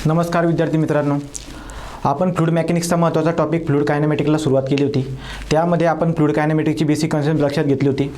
नमस्कार विद्यार्थी मित्रांनो, आपण फ्लूइड मेकॅनिक्सचा महत्त्वाचा टॉपिक फ्लूइड कायनेमॅटिक्सला सुरुवात केली होती. त्यामध्ये आपण फ्लूइड कायनेमॅटिक्सची बेसिक कन्सेप्ट लक्षात घेतली होती.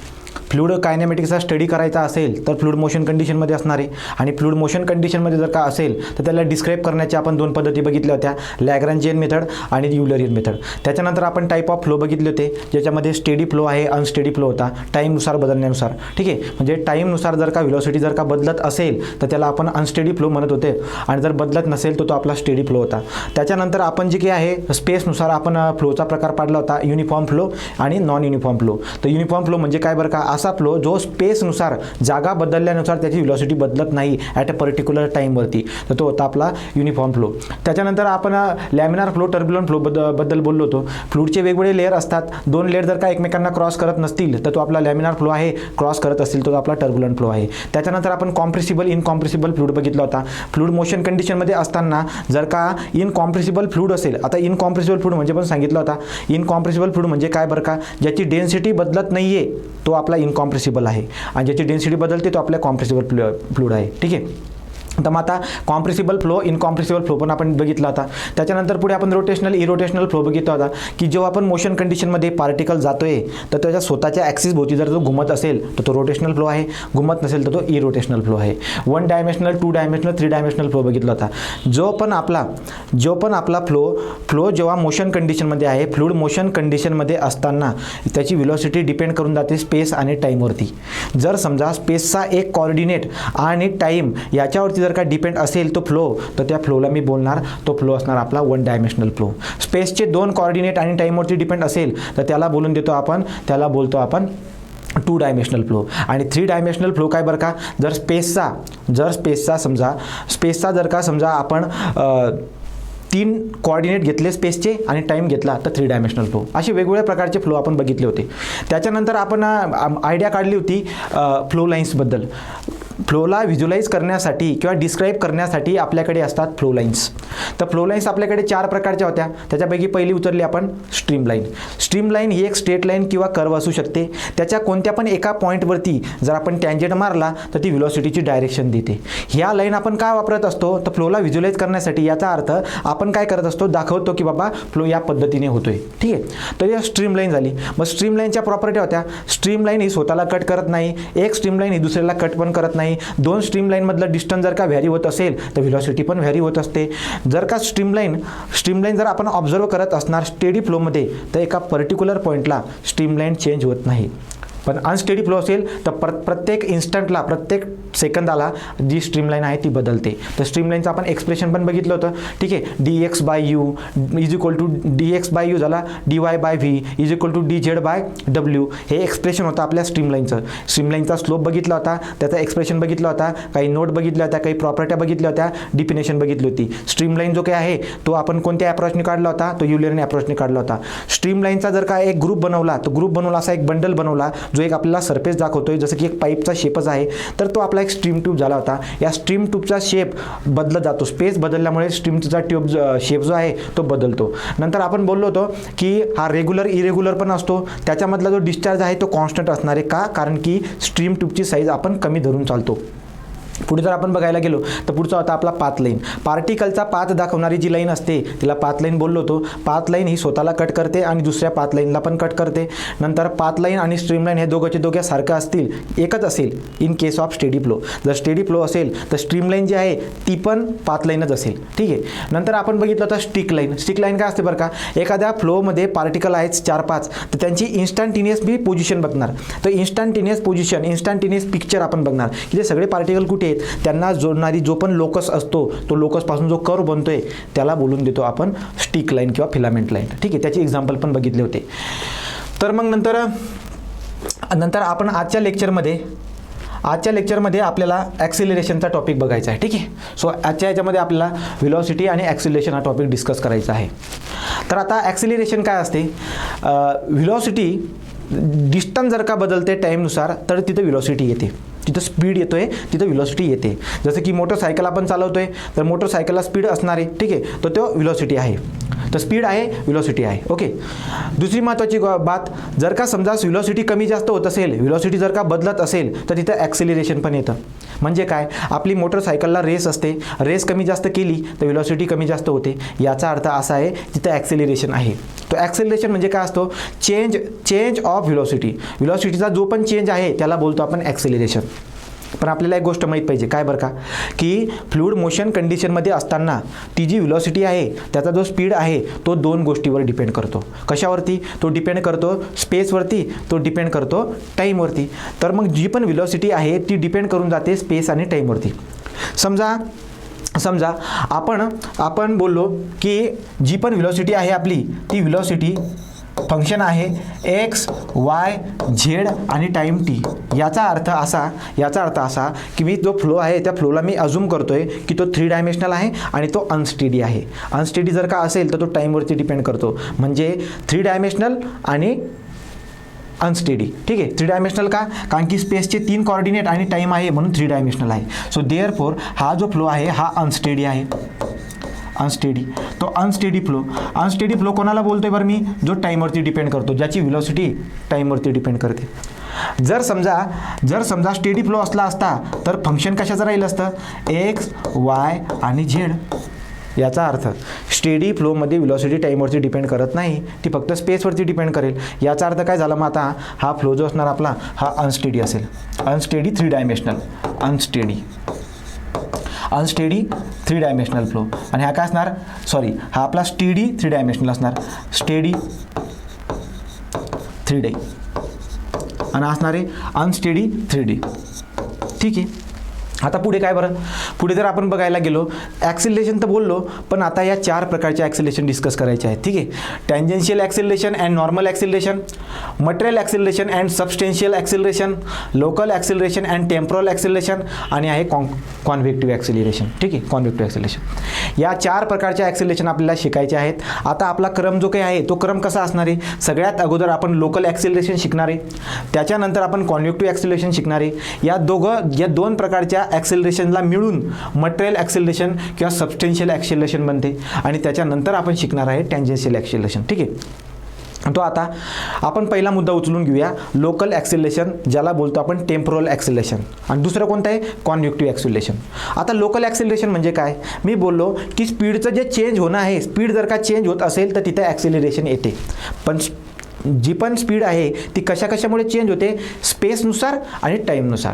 फ्लूइड कायनेमॅटिक्सचा स्टडी करायचा असेल तर फ्लूइड मोशन कंडिशनमध्ये असणार आहे आणि फ्लूइड मोशन कंडिशनमध्ये जर का असेल तर त्याला डिस्क्राईब करण्याच्या आपण दोन पद्धती बघितल्या होत्या, लॅग्रॅन्जियन मेथड आणि युलरियन मेथड. त्याच्यानंतर आपण टाईप ऑफ फ्लो बघितले होते, ज्याच्यामध्ये स्टेडी फ्लो आहे, अनस्टेडी फ्लो होता, टाईमनुसार बदलण्यानुसार. ठीक आहे, म्हणजे टाईमनुसार जर का व्हेलॉसिटी जर का बदलत असेल तर त्याला आपण अनस्टेडी फ्लो म्हणत होते आणि जर बदलत नसेल तर तो आपला स्टेडी फ्लो होता. त्याच्यानंतर आपण जे काही आहे स्पेसनुसार आपण फ्लोचा प्रकार पाडला होता, युनिफॉर्म फ्लो आणि नॉन युनिफॉर्म फ्लो. तर युनिफॉर्म फ्लो म्हणजे काय बरं का, असा फ्लो जो स्पेसनुसार जागा बदलल्यानुसार त्याची व्हेलॉसिटी बदलत नाही ॲट अ पर्टिक्युलर टाईमवरती, तर तो होता आपला युनिफॉर्म फ्लो. त्याच्यानंतर आपण लॅमिनार फ्लो, टर्ब्युलंट फ्लो बद्दल बोललो होतो. फ्लूइडचे वेगवेगळे लेअर असतात, दोन लेअर जर का एकमेकांना क्रॉस करत नसतील तर तो आपला लॅमिनार फ्लो आहे, क्रॉस करत असतील तो आपला टर्ब्युलंट फ्लो आहे. त्याच्यानंतर आपण कॉम्प्रेसिबल, इनकॉम्प्रेसिबल फ्लूइड बघितला होता. फ्लूइड मोशन कंडिशनमध्ये असताना जर का इनकॉम्प्रेसिबल फ्लूइड असेल, आता इनकॉम्प्रेसिबल फ्लूइड म्हणजे पण सांगितलं होता, इनकॉम्प्रेसिबल फ्लूइड म्हणजे काय बरं का, ज्याची डेन्सिटी बदलत नाही आहे तो आपला इनकॉम्प्रेसिबल आहे आणि ज्याची डेन्सिटी बदलते तो आपला कॉम्प्रेसिबल फ्लूइड आहे. ठीक आहे, तर मग आता कॉम्प्रेसिबल फ्लो, इनकॉम्प्रेसिबल फ्लो पण आपण बघितला होता. त्याच्यानंतर पुढे आपण रोटेशनल, इरोटेशनल फ्लो बघितला होता की जेव्हा आपण मोशन कंडिशनमध्ये पार्टिकल जातोय तर त्याच्या स्वतःच्या ॲक्सिस भोवती जर तो घुमत असेल तर तो रोटेशनल फ्लो आहे, घुमत नसेल तर तो इरोटेशनल फ्लो आहे. 1 डायमेन्शनल, 2 डायमेन्शनल, 3 डायमेन्शनल फ्लो बघितला होता. जो पण आपला फ्लो जेव्हा मोशन कंडिशनमध्ये आहे, फ्लूइड मोशन कंडिशनमध्ये असताना त्याची व्हेलॉसिटी डिपेंड करून जाते स्पेस आणि टाईमवरती. जर समजा स्पेसचा एक कॉर्डिनेट आणि टाईम याच्यावरती जर का डिपेंड असेल तो फ्लो, तर त्या फ्लोला मी बोलणार तो फ्लो असणार आपला 1 डायमेन्शनल फ्लो. स्पेसचे 2 कॉर्डिनेट आणि टाईमवरती डिपेंड असेल तर त्याला बोलून देतो आपण, त्याला बोलतो आपण 2 डायमेन्शनल फ्लो. आणि 3 डायमेन्शनल फ्लो काय बरं का, जर स्पेसचा जर का समजा आपण 3 कॉर्डिनेट घेतले स्पेसचे आणि टाईम घेतला तर 3 डायमेन्शनल फ्लो. असे वेगवेगळ्या प्रकारचे फ्लो आपण बघितले होते. त्याच्यानंतर आपण आयडिया काढली होती फ्लो लाईन्सबद्दल. फ्लोला व्हिज्युअलाइज करण्यासाठी किंवा डिस्क्राईब करण्यासाठी आपल्याकडे असतात फ्लो लाईन्स. तर फ्लो लाईन्स आपल्याकडे 4 प्रकारच्या होत्या. त्याच्यापैकी पहिली उतरली आपण स्ट्रीम लाईन. स्ट्रीम लाईन ही एक स्ट्रेट लाईन किंवा कर्व असू शकते. त्याच्या कोणत्या पण एका पॉईंटवरती जर आपण टँजेंट मारला तर ती व्हेलॉसिटीची डायरेक्शन देते. ह्या लाईन आपण काय वापरत असतो, तर फ्लोला व्हिज्युअलाइज करण्यासाठी. याचा अर्थ आपण काय करत असतो, दाखवतो की बाबा फ्लो या पद्धतीने होतोय. ठीक आहे, तर या स्ट्रीम लाईन झाली. मग स्ट्रीम लाईनच्या प्रॉपर्टी होत्या, स्ट्रीम लाईन ही स्वतःला कट करत नाही, एक स्ट्रीम लाईन ही दुसऱ्याला कट पण करत नाही. 2 स्ट्रीम लाईनमधलं डिस्टन्स जर का व्हॅरी होत असेल तर व्हेलॉसिटी पण व्हॅरी होत असते. जर का स्ट्रीम लाईन जर आपण ऑब्झर्व करत असणार स्टेडी फ्लोमध्ये तर एका पर्टिक्युलर पॉईंटला स्ट्रीम लाईन चेंज होत नाही. पण अनस्टेडी फ्लो असेल तर प्रत्येक इन्स्टंटला, प्रत्येक सेकंदाला जी स्ट्रीमलाईन आहे ती बदलते. तर स्ट्रीमलाईनचं आपण एक्सप्रेशन पण बघितलं होतं. ठीक आहे, dx/u is equal to dx/u झाला dy/v is equal to dz/w. हे एक्सप्रेशन होतं आपल्या स्ट्रीमलाईनचं. स्ट्रीमलाईनचा स्लोप बघितला होता, त्याचा एक्सप्रेशन बघितला होता, काही नोट बघितल्या होत्या, काही प्रॉपर्ट्या बघितल्या होत्या, डिफिनेशन बघितली होती. स्ट्रीमलाईन जो काही आहे तो आपण कोणत्या अप्रोचने काढला होता, तो युलरियन अप्रोचने काढला होता. स्ट्रीमलाईनचा जर का एक ग्रुप बनवला, तो ग्रुप बनवला असा एक बंडल बनवला जो एक आपल्याला सरफेस दाखवतोय, जसं की एक पाईपचा शेपच आहे, तर तो आपला एक स्ट्रीम ट्यूब झाला होता. या स्ट्रीम ट्यूबचा शेप बदलत जातो, स्पेस बदलल्यामुळे स्ट्रीम ट्यूबचा ट्यूब शेप जो आहे तो बदलतो. नंतर आपण बोललो होतो की हा रेग्युलर, इरेग्युलर पण असतो. त्याच्यामधला जो डिस्चार्ज आहे तो कॉन्स्टंट असणार आहे. का, कारण की स्ट्रीम ट्यूबची साईज आपण कमी धरून चालतो. पुढे जर आपण बघायला गेलो तर पुढचा होता आपला पाथ लाईन. पार्टिकलचा पाथ दाखवणारी जी लाईन असते तिला पाथ लाईन बोललो होतो. पाथ लाईन ही स्वतःला कट करते आणि दुसऱ्या पाथ लाईनला पण कट करते. नंतर पाथ लाईन आणि स्ट्रीम लाईन हे दोघे सारखं असतील, एकच असेल in case of steady flow. जर स्टेडी फ्लो असेल तर स्ट्रीम लाईन जी आहे ती पण पाथ लाईनच असेल. ठीक आहे, नंतर आपण बघितलं होतं स्टिक लाईन. स्टिक लाईन काय असते बरं का, एखाद्या फ्लोमध्ये पार्टिकल आहेत 4-5 तर त्यांची इन्स्टंटेनियस बी पोझिशन बघणार. तर इन्स्टंटेनियस पोझिशन, इन्स्टंटेनियस पिक्चर आपण बघणार की ते सगळे पार्टिकल कुठे आहेत, त्यांना जोडणारी जो पण लोकस असतो तो लोकसपासून जो कर्व बनतोय त्याला बोलून देतो आपण स्टिक लाईन किंवा फिलामेंट लाईन. ठीक आहे, त्याचे एक्झाम्पल पण बघितले होते. तर मग नंतर आपण आजच्या लेक्चरमध्ये आपल्याला ॲक्सिलरेशनचा टॉपिक बघायचा आहे. ठीक आहे, सो आजच्या याच्यामध्ये आपल्याला व्हेलॉसिटी आणि ॲक्सिलरेशन हा टॉपिक डिस्कस करायचा आहे. तर आता ॲक्सिलरेशन काय असते, डिस्टन्स जर का बदलते टाईमनुसार तर तिथं व्हेलॉसिटी येते, तिथं स्पीड येतोय, तिथं व्हेलॉसिटी येते. जसं की मोटरसायकल आपण चालवतोय तर मोटरसायकलला स्पीड असणार आहे, ठीक आहे, तर तो व्हेलॉसिटी आहे. तर स्पीड आहे, व्हेलॉसिटी आहे. ओके. दुसरी महत्त्वाची बात, जर का समजा व्हेलॉसिटी कमी जास्त होत असेल, व्हेलॉसिटी जर का बदलत असेल तर तिथं ॲक्सेलरेशन पण येतं. म्हणजे काय, आपली मोटरसायकलला रेस असते, रेस कमी जास्त केली तर व्हेलॉसिटी कमी जास्त होते. याचा अर्थ असा आहे तिथं ॲक्सेलरेशन आहे. तो ॲक्सेलरेशन म्हणजे काय असतो, चेंज ऑफ व्हेलॉसिटी. व्हेलॉसिटीचा जो पण चेंज आहे त्याला बोलतो आपण ॲक्सेलरेशन. पण आपल्याला एक गोष्ट माहीत पाहिजे, काय बरं का, की फ्लुइड मोशन कंडिशनमध्ये असताना ती जी व्हेलॉसिटी आहे त्याचा जो स्पीड आहे तो दोन गोष्टीवर डिपेंड करतो. कशावरती, तो डिपेंड करतो स्पेसवरती, तो डिपेंड करतो टाईमवरती. तर मग जी पण व्हेलॉसिटी आहे ती डिपेंड करून जाते स्पेस आणि टाईमवरती. समजा आपण बोललो की जी पण व्हेलॉसिटी आहे आपली, ती व्हेलॉसिटी फंक्शन आहे एक्स, वाय, झेड आणि टाईम टी. याचा अर्थ असा की मी जो फ्लो आहे त्या फ्लोला मी अझूम करतोय की तो 3 डायमेन्शनल आहे आणि तो अनस्टेडी आहे. अनस्टेडी जर का असेल तर तो टाईमवरती डिपेंड करतो. म्हणजे 3 डायमेन्शनल आणि अनस्टेडी. ठीक आहे, 3 डायमेन्शनल का, कारण की स्पेसचे 3 कोऑर्डिनेट आणि टाईम आहे म्हणून 3 डायमेन्शनल आहे. सो देअरफॉर हा जो फ्लो आहे हा अनस्टेडी आहे. अनस्टेडी, तो अनस्टेडी फ्लो कोणाला बोलतोय बरं मी, जो टाईमवरती डिपेंड करतो, ज्याची व्हेलॉसिटी टाईमवरती डिपेंड करते. जर समजा स्टेडी फ्लो असता तर फंक्शन कशाचं राहिलं असतं, एक्स, वाय आणि झेड. याचा अर्थ स्टेडी फ्लोमध्ये व्हेलॉसिटी टाईमवरती डिपेंड करत नाही, ती फक्त स्पेसवरती डिपेंड करेल. याचा अर्थ काय झाला, मग आता हा फ्लो जो असणार आपला हा अनस्टेडी असेल. Unsteady 3 dimensional, unsteady 3 dimensional flow. आणि हा काय असणार, हा आपला स्टेडी 3 डायमेन्शनल असणार, स्टेडी 3D आणि असणार आहे अनस्टेडी 3D. ठीक आहे. आता पुढे काय बरं, पुढे जर आपण बघायला गेलो, ॲक्सिलरेशन तर बोललो, पण आता या 4 प्रकारचे ॲक्सिलरेशन डिस्कस करायचे आहेत. ठीक आहे. Tangential acceleration and normal acceleration, material acceleration and substantial acceleration, local acceleration and temporal acceleration आणि आहे कॉन्व्हेक्टिव्ह ॲक्सिलरेशन. ठीक आहे, कॉन्व्हेक्टिव्ह ॲक्सिलरेशन. या 4 प्रकारचे ॲक्सिलरेशन आपल्याला शिकायचे आहेत. आता आपला क्रम जो काही आहे तो क्रम कसा असणार आहे, सगळ्यात अगोदर आपण लोकल ॲक्सिलरेशन शिकणार आहे, त्याच्यानंतर आपण कॉन्व्हेक्टिव्ह ॲक्सिलरेशन शिकणार आहे. या 2 प्रकारच्या ॲक्सेलरेशनला मिळून मटेरियल ॲक्सेलरेशन किंवा सबस्टेन्शियल ॲक्सेलरेशन बनते आणि त्याच्यानंतर आपण शिकणार आहे टँजेन्शियल ॲक्सेलरेशन. ठीक आहे. तो आता आपण पहिला मुद्दा उचलून घेऊया, लोकल ॲक्सेलरेशन, ज्याला बोलतो आपण टेम्पोरल ॲक्सेलरेशन, आणि दुसरं कोणतं आहे, कॉन्व्हेक्टिव्ह ॲक्सेलरेशन. आता लोकल ॲक्सेलरेशन म्हणजे काय, मी बोललो की स्पीडचं जे चेंज होणं आहे, स्पीड जर का चेंज होत असेल तर तिथे ॲक्सेलरेशन येते. पण जी पण स्पीड आहे ती कशामुळे चेंज होते, स्पेसनुसार आणि टाईमनुसार.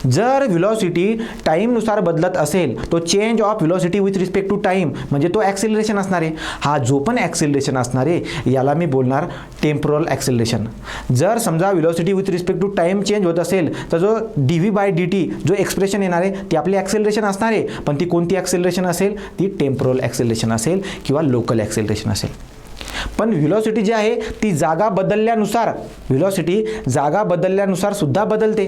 जर व्हेलॉसिटी टाईमनुसार बदलत असेल तो change of velocity with respect to time म्हणजे तो ॲक्सेलरेशन असणार आहे. हा जो पण ॲक्सेलरेशन असणार आहे याला मी बोलणार टेम्पोरल ॲक्सेलरेशन. जर समजा velocity with respect to time change होत असेल तर जो dv/dt जो एक्सप्रेशन येणार आहे ती आपली ॲक्सेलरेशन असणार आहे, पण ती कोणती ॲक्सेलरेशन असेल, ती टेम्पोरल ॲक्सेलरेशन असेल किंवा लोकल ॲक्सेलरेशन असेल. पण व्हेलॉसिटी जी आहे ती जागा बदलल्यानुसार सुद्धा बदलते.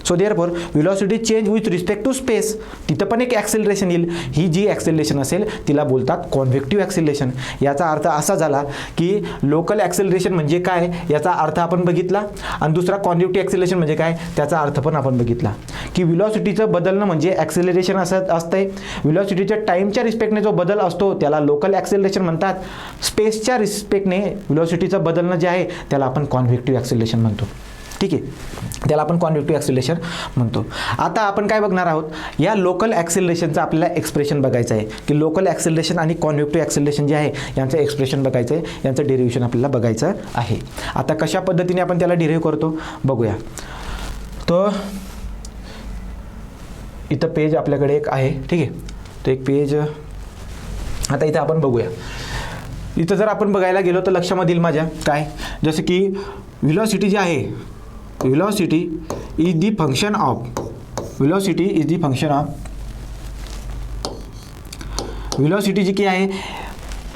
So therefore velocity change with respect to space, तिथं पण एक ॲक्सेलरेशन येईल. ही जी ॲक्सेलरेशन असेल तिला बोलतात कॉन्व्हेक्टिव्ह ॲक्सेलरेशन. याचा अर्थ असा झाला की लोकल ॲक्सेलरेशन म्हणजे काय याचा अर्थ आपण बघितला, आणि दुसरा कॉन्व्हेक्टिव्ह ॲक्सेलरेशन म्हणजे काय त्याचा अर्थ पण आपण बघितला. की व्हेलॉसिटीचं बदलणं म्हणजे ॲक्सेलरेशन असतंय. व्हेलॉसिटीच्या टाईमच्या रिस्पेक्टने जो बदल असतो त्याला लोकल ॲक्सेलरेशन म्हणतात. स्पेसच्या रिस्पेक्टने व्हेलॉसिटीचं बदलणं जे आहे त्याला आपण कॉन्व्हेक्टिव्ह ॲक्सेलरेशन म्हणतो. ठीक आहे, त्याला आपण कॉन्व्हेक्टिव्ह ॲक्सेलरेशन म्हणतो. आता आपण काय बघणार आहोत, या लोकल ॲक्सेलरेशनचं आपल्याला एक्सप्रेशन बघायचं आहे की लोकल ॲक्सेलरेशन आणि कॉन्व्हेक्टिव्ह ॲक्सेलरेशन जे आहे यांचं एक्सप्रेशन बघायचं आहे, यांचं डेरिव्हेशन आपल्याला बघायचं आहे. आता कशा पद्धतीने आपण त्याला डेरिव्ह करतो बघूया. तो इथं पेज आपल्याकडे एक आहे. ठीक आहे, तो एक पेज आता इथं आपण बघूया. इथं जर आपण बघायला गेलो तर लक्षामध्ये येईल माझ्या काय, जसं की व्हेलॉसिटी जी आहे, velocity is the function of velocity जी की आहे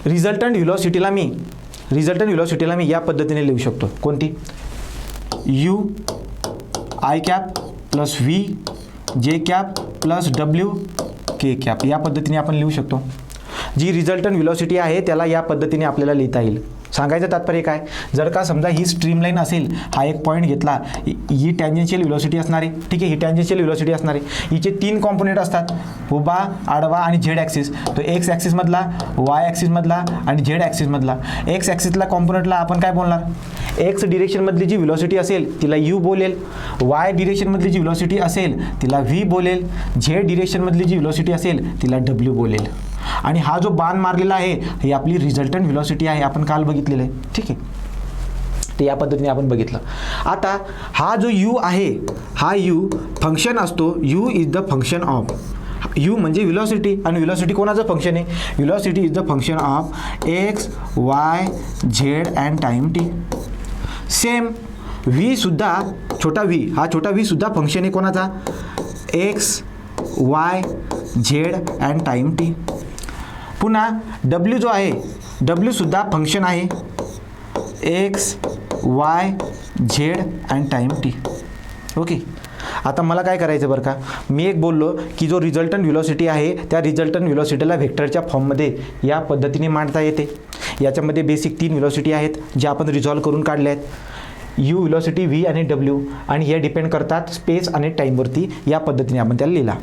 रिझल्टंट व्हेलॉसिटीला मी या पद्धतीने लिहू शकतो. कोणती, u i cap plus v j cap plus w k cap, या पद्धतीने आपण लिहू शकतो. जी रिझल्टंट व्हेलॉसिटी आहे त्याला या पद्धतीने आपल्याला लिहिता येईल. सांगायचं तात्पर्य काय, जर का समजा ही स्ट्रीमलाईन असेल, हा एक पॉईंट घेतला, ही टँजेन्शियल व्हेलॉसिटी असणार आहे, ठीक आहे, ही टँजेन्शियल व्हेलॉसिटी असणार आहे, हिचे 3 कॉम्पोनेंट असतात, उभा, आडवा आणि झेड ॲक्सिस. तो एक्स ॲक्सिसमधला, वाय ॲक्सिसमधला आणि झेड ॲक्सिसमधला. एक्स ॲक्सिसला कॉम्पोनेंटला आपण काय बोलणार, एक्स डिरेक्शनमधली जी व्हेलॉसिटी असेल तिला यू बोलेल, वाय डिरेक्शनमधली जी व्हेलॉसिटी असेल तिला व्ही बोलेल, झेड डिरेक्शनमधली जी व्हेलॉसिटी असेल तिला डब्ल्यू बोलेल. आणि हा जो बाण मारलेला आहे ही आपली रिझल्टंट व्हेलॉसिटी आहे, आपण काल बघितलेलं आहे, ठीक आहे. ते या पद्धतीने आपण बघितलं. आता हा जो यू आहे, हा यू फंक्शन असतो, you is the function of, you म्हणजे व्हेलॉसिटी, आणि व्हेलॉसिटी कोणाचं फंक्शन आहे, velocity is the function of x, Y, Z and time T. Same V सुद्धा, छोटा व्ही, हा छोटा व्ही सुद्धा फंक्शन आहे कोणाचा, x, Y, Z and time T. पुन्हा डब्ल्यू जो आहे, डब्ल्यू सुद्धा फंक्शन आहे x, Y, Z and time T. Okay. आता मला काय करायचं बरं का, मी एक बोललो की जो रिझल्टंट व्हेलॉसिटी आहे त्या रिझल्टंट व्हेलॉसिटीला व्हेक्टरच्या फॉर्ममध्ये या पद्धतीने मांडता येते. याच्यामध्ये बेसिक 3 व्हेलॉसिटी आहेत ज्या आपण रिझॉल्व करून काढल्या आहेत, यू, व्हेलॉसिटी, व्ही आणि डब्ल्यू, आणि हे डिपेंड करतात स्पेस आणि टाईमवरती. या पद्धतीने आपण त्याला लिहिला.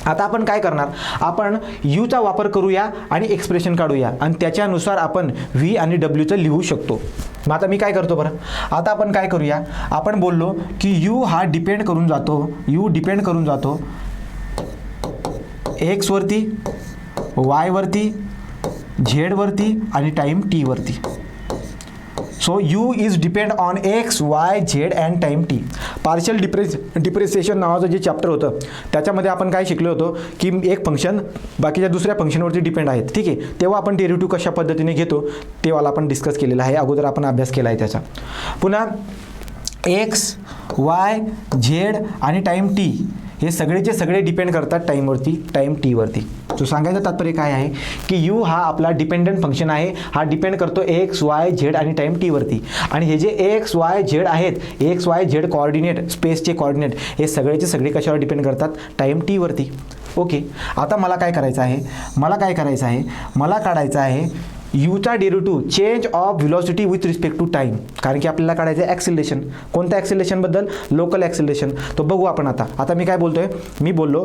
आता आपण काय करणार, आपण यूचा वापर करूया आणि एक्सप्रेशन काढूया आणि त्याच्यानुसार आपण व्ही आणि डब्ल्यूचं लिहू शकतो. मग आता मी काय करतो बरं, आता आपण काय करूया, आपण बोललो की यू हा डिपेंड करून जातो, यू डिपेंड करून जातो एक्सवरती, वायवरती, झेडवरती आणि टाईम टीवरती. So U is depend on X, Y, Z and time T. Partial depreciation नावाचं जे चॅप्टर होतं त्याच्यामध्ये आपण काय शिकलो होतो की एक फंक्शन बाकीच्या दुसऱ्या फंक्शनवरती डिपेंड आहेत, ठीक आहे. तेव्हा आपण डेरिव्हेटिव्ह कशा पद्धतीने घेतो तेव्हा आपण डिस्कस केलेला आहे, अगोदर आपण अभ्यास केला आहे त्याचा. पुन्हा एक्स, वाय, झेड आणि टाईम टी हे सगळेचे सगळे डिपेंड करतात टाईमवरती, टाईम टीवरती. सो सांगायचं तात्पर्य काय आहे की यू हा आपला डिपेंडंट फंक्शन आहे, हा डिपेंड करतो एक्स, वाय, झेड आणि टाईम टीवरती. आणि हे जे एक्स, वाय, झेड आहेत, एक्स, वाय, झेड कॉर्डिनेट, स्पेसचे कॉर्डिनेट हे सगळेचे सगळे कशावर डिपेंड करतात, टाईम टीवरती. ओके. आता मला काय करायचं आहे, मला काढायचं आहे यूचा derivative change of velocity with respect to time, कारण की आपल्याला काढायचं आहे ॲक्सिलरेशन. कोणत्या ॲक्सिलरेशनबद्दल, लोकल ॲक्सिलरेशन. तो बघू आपण आता मी काय बोलतोय, मी बोललो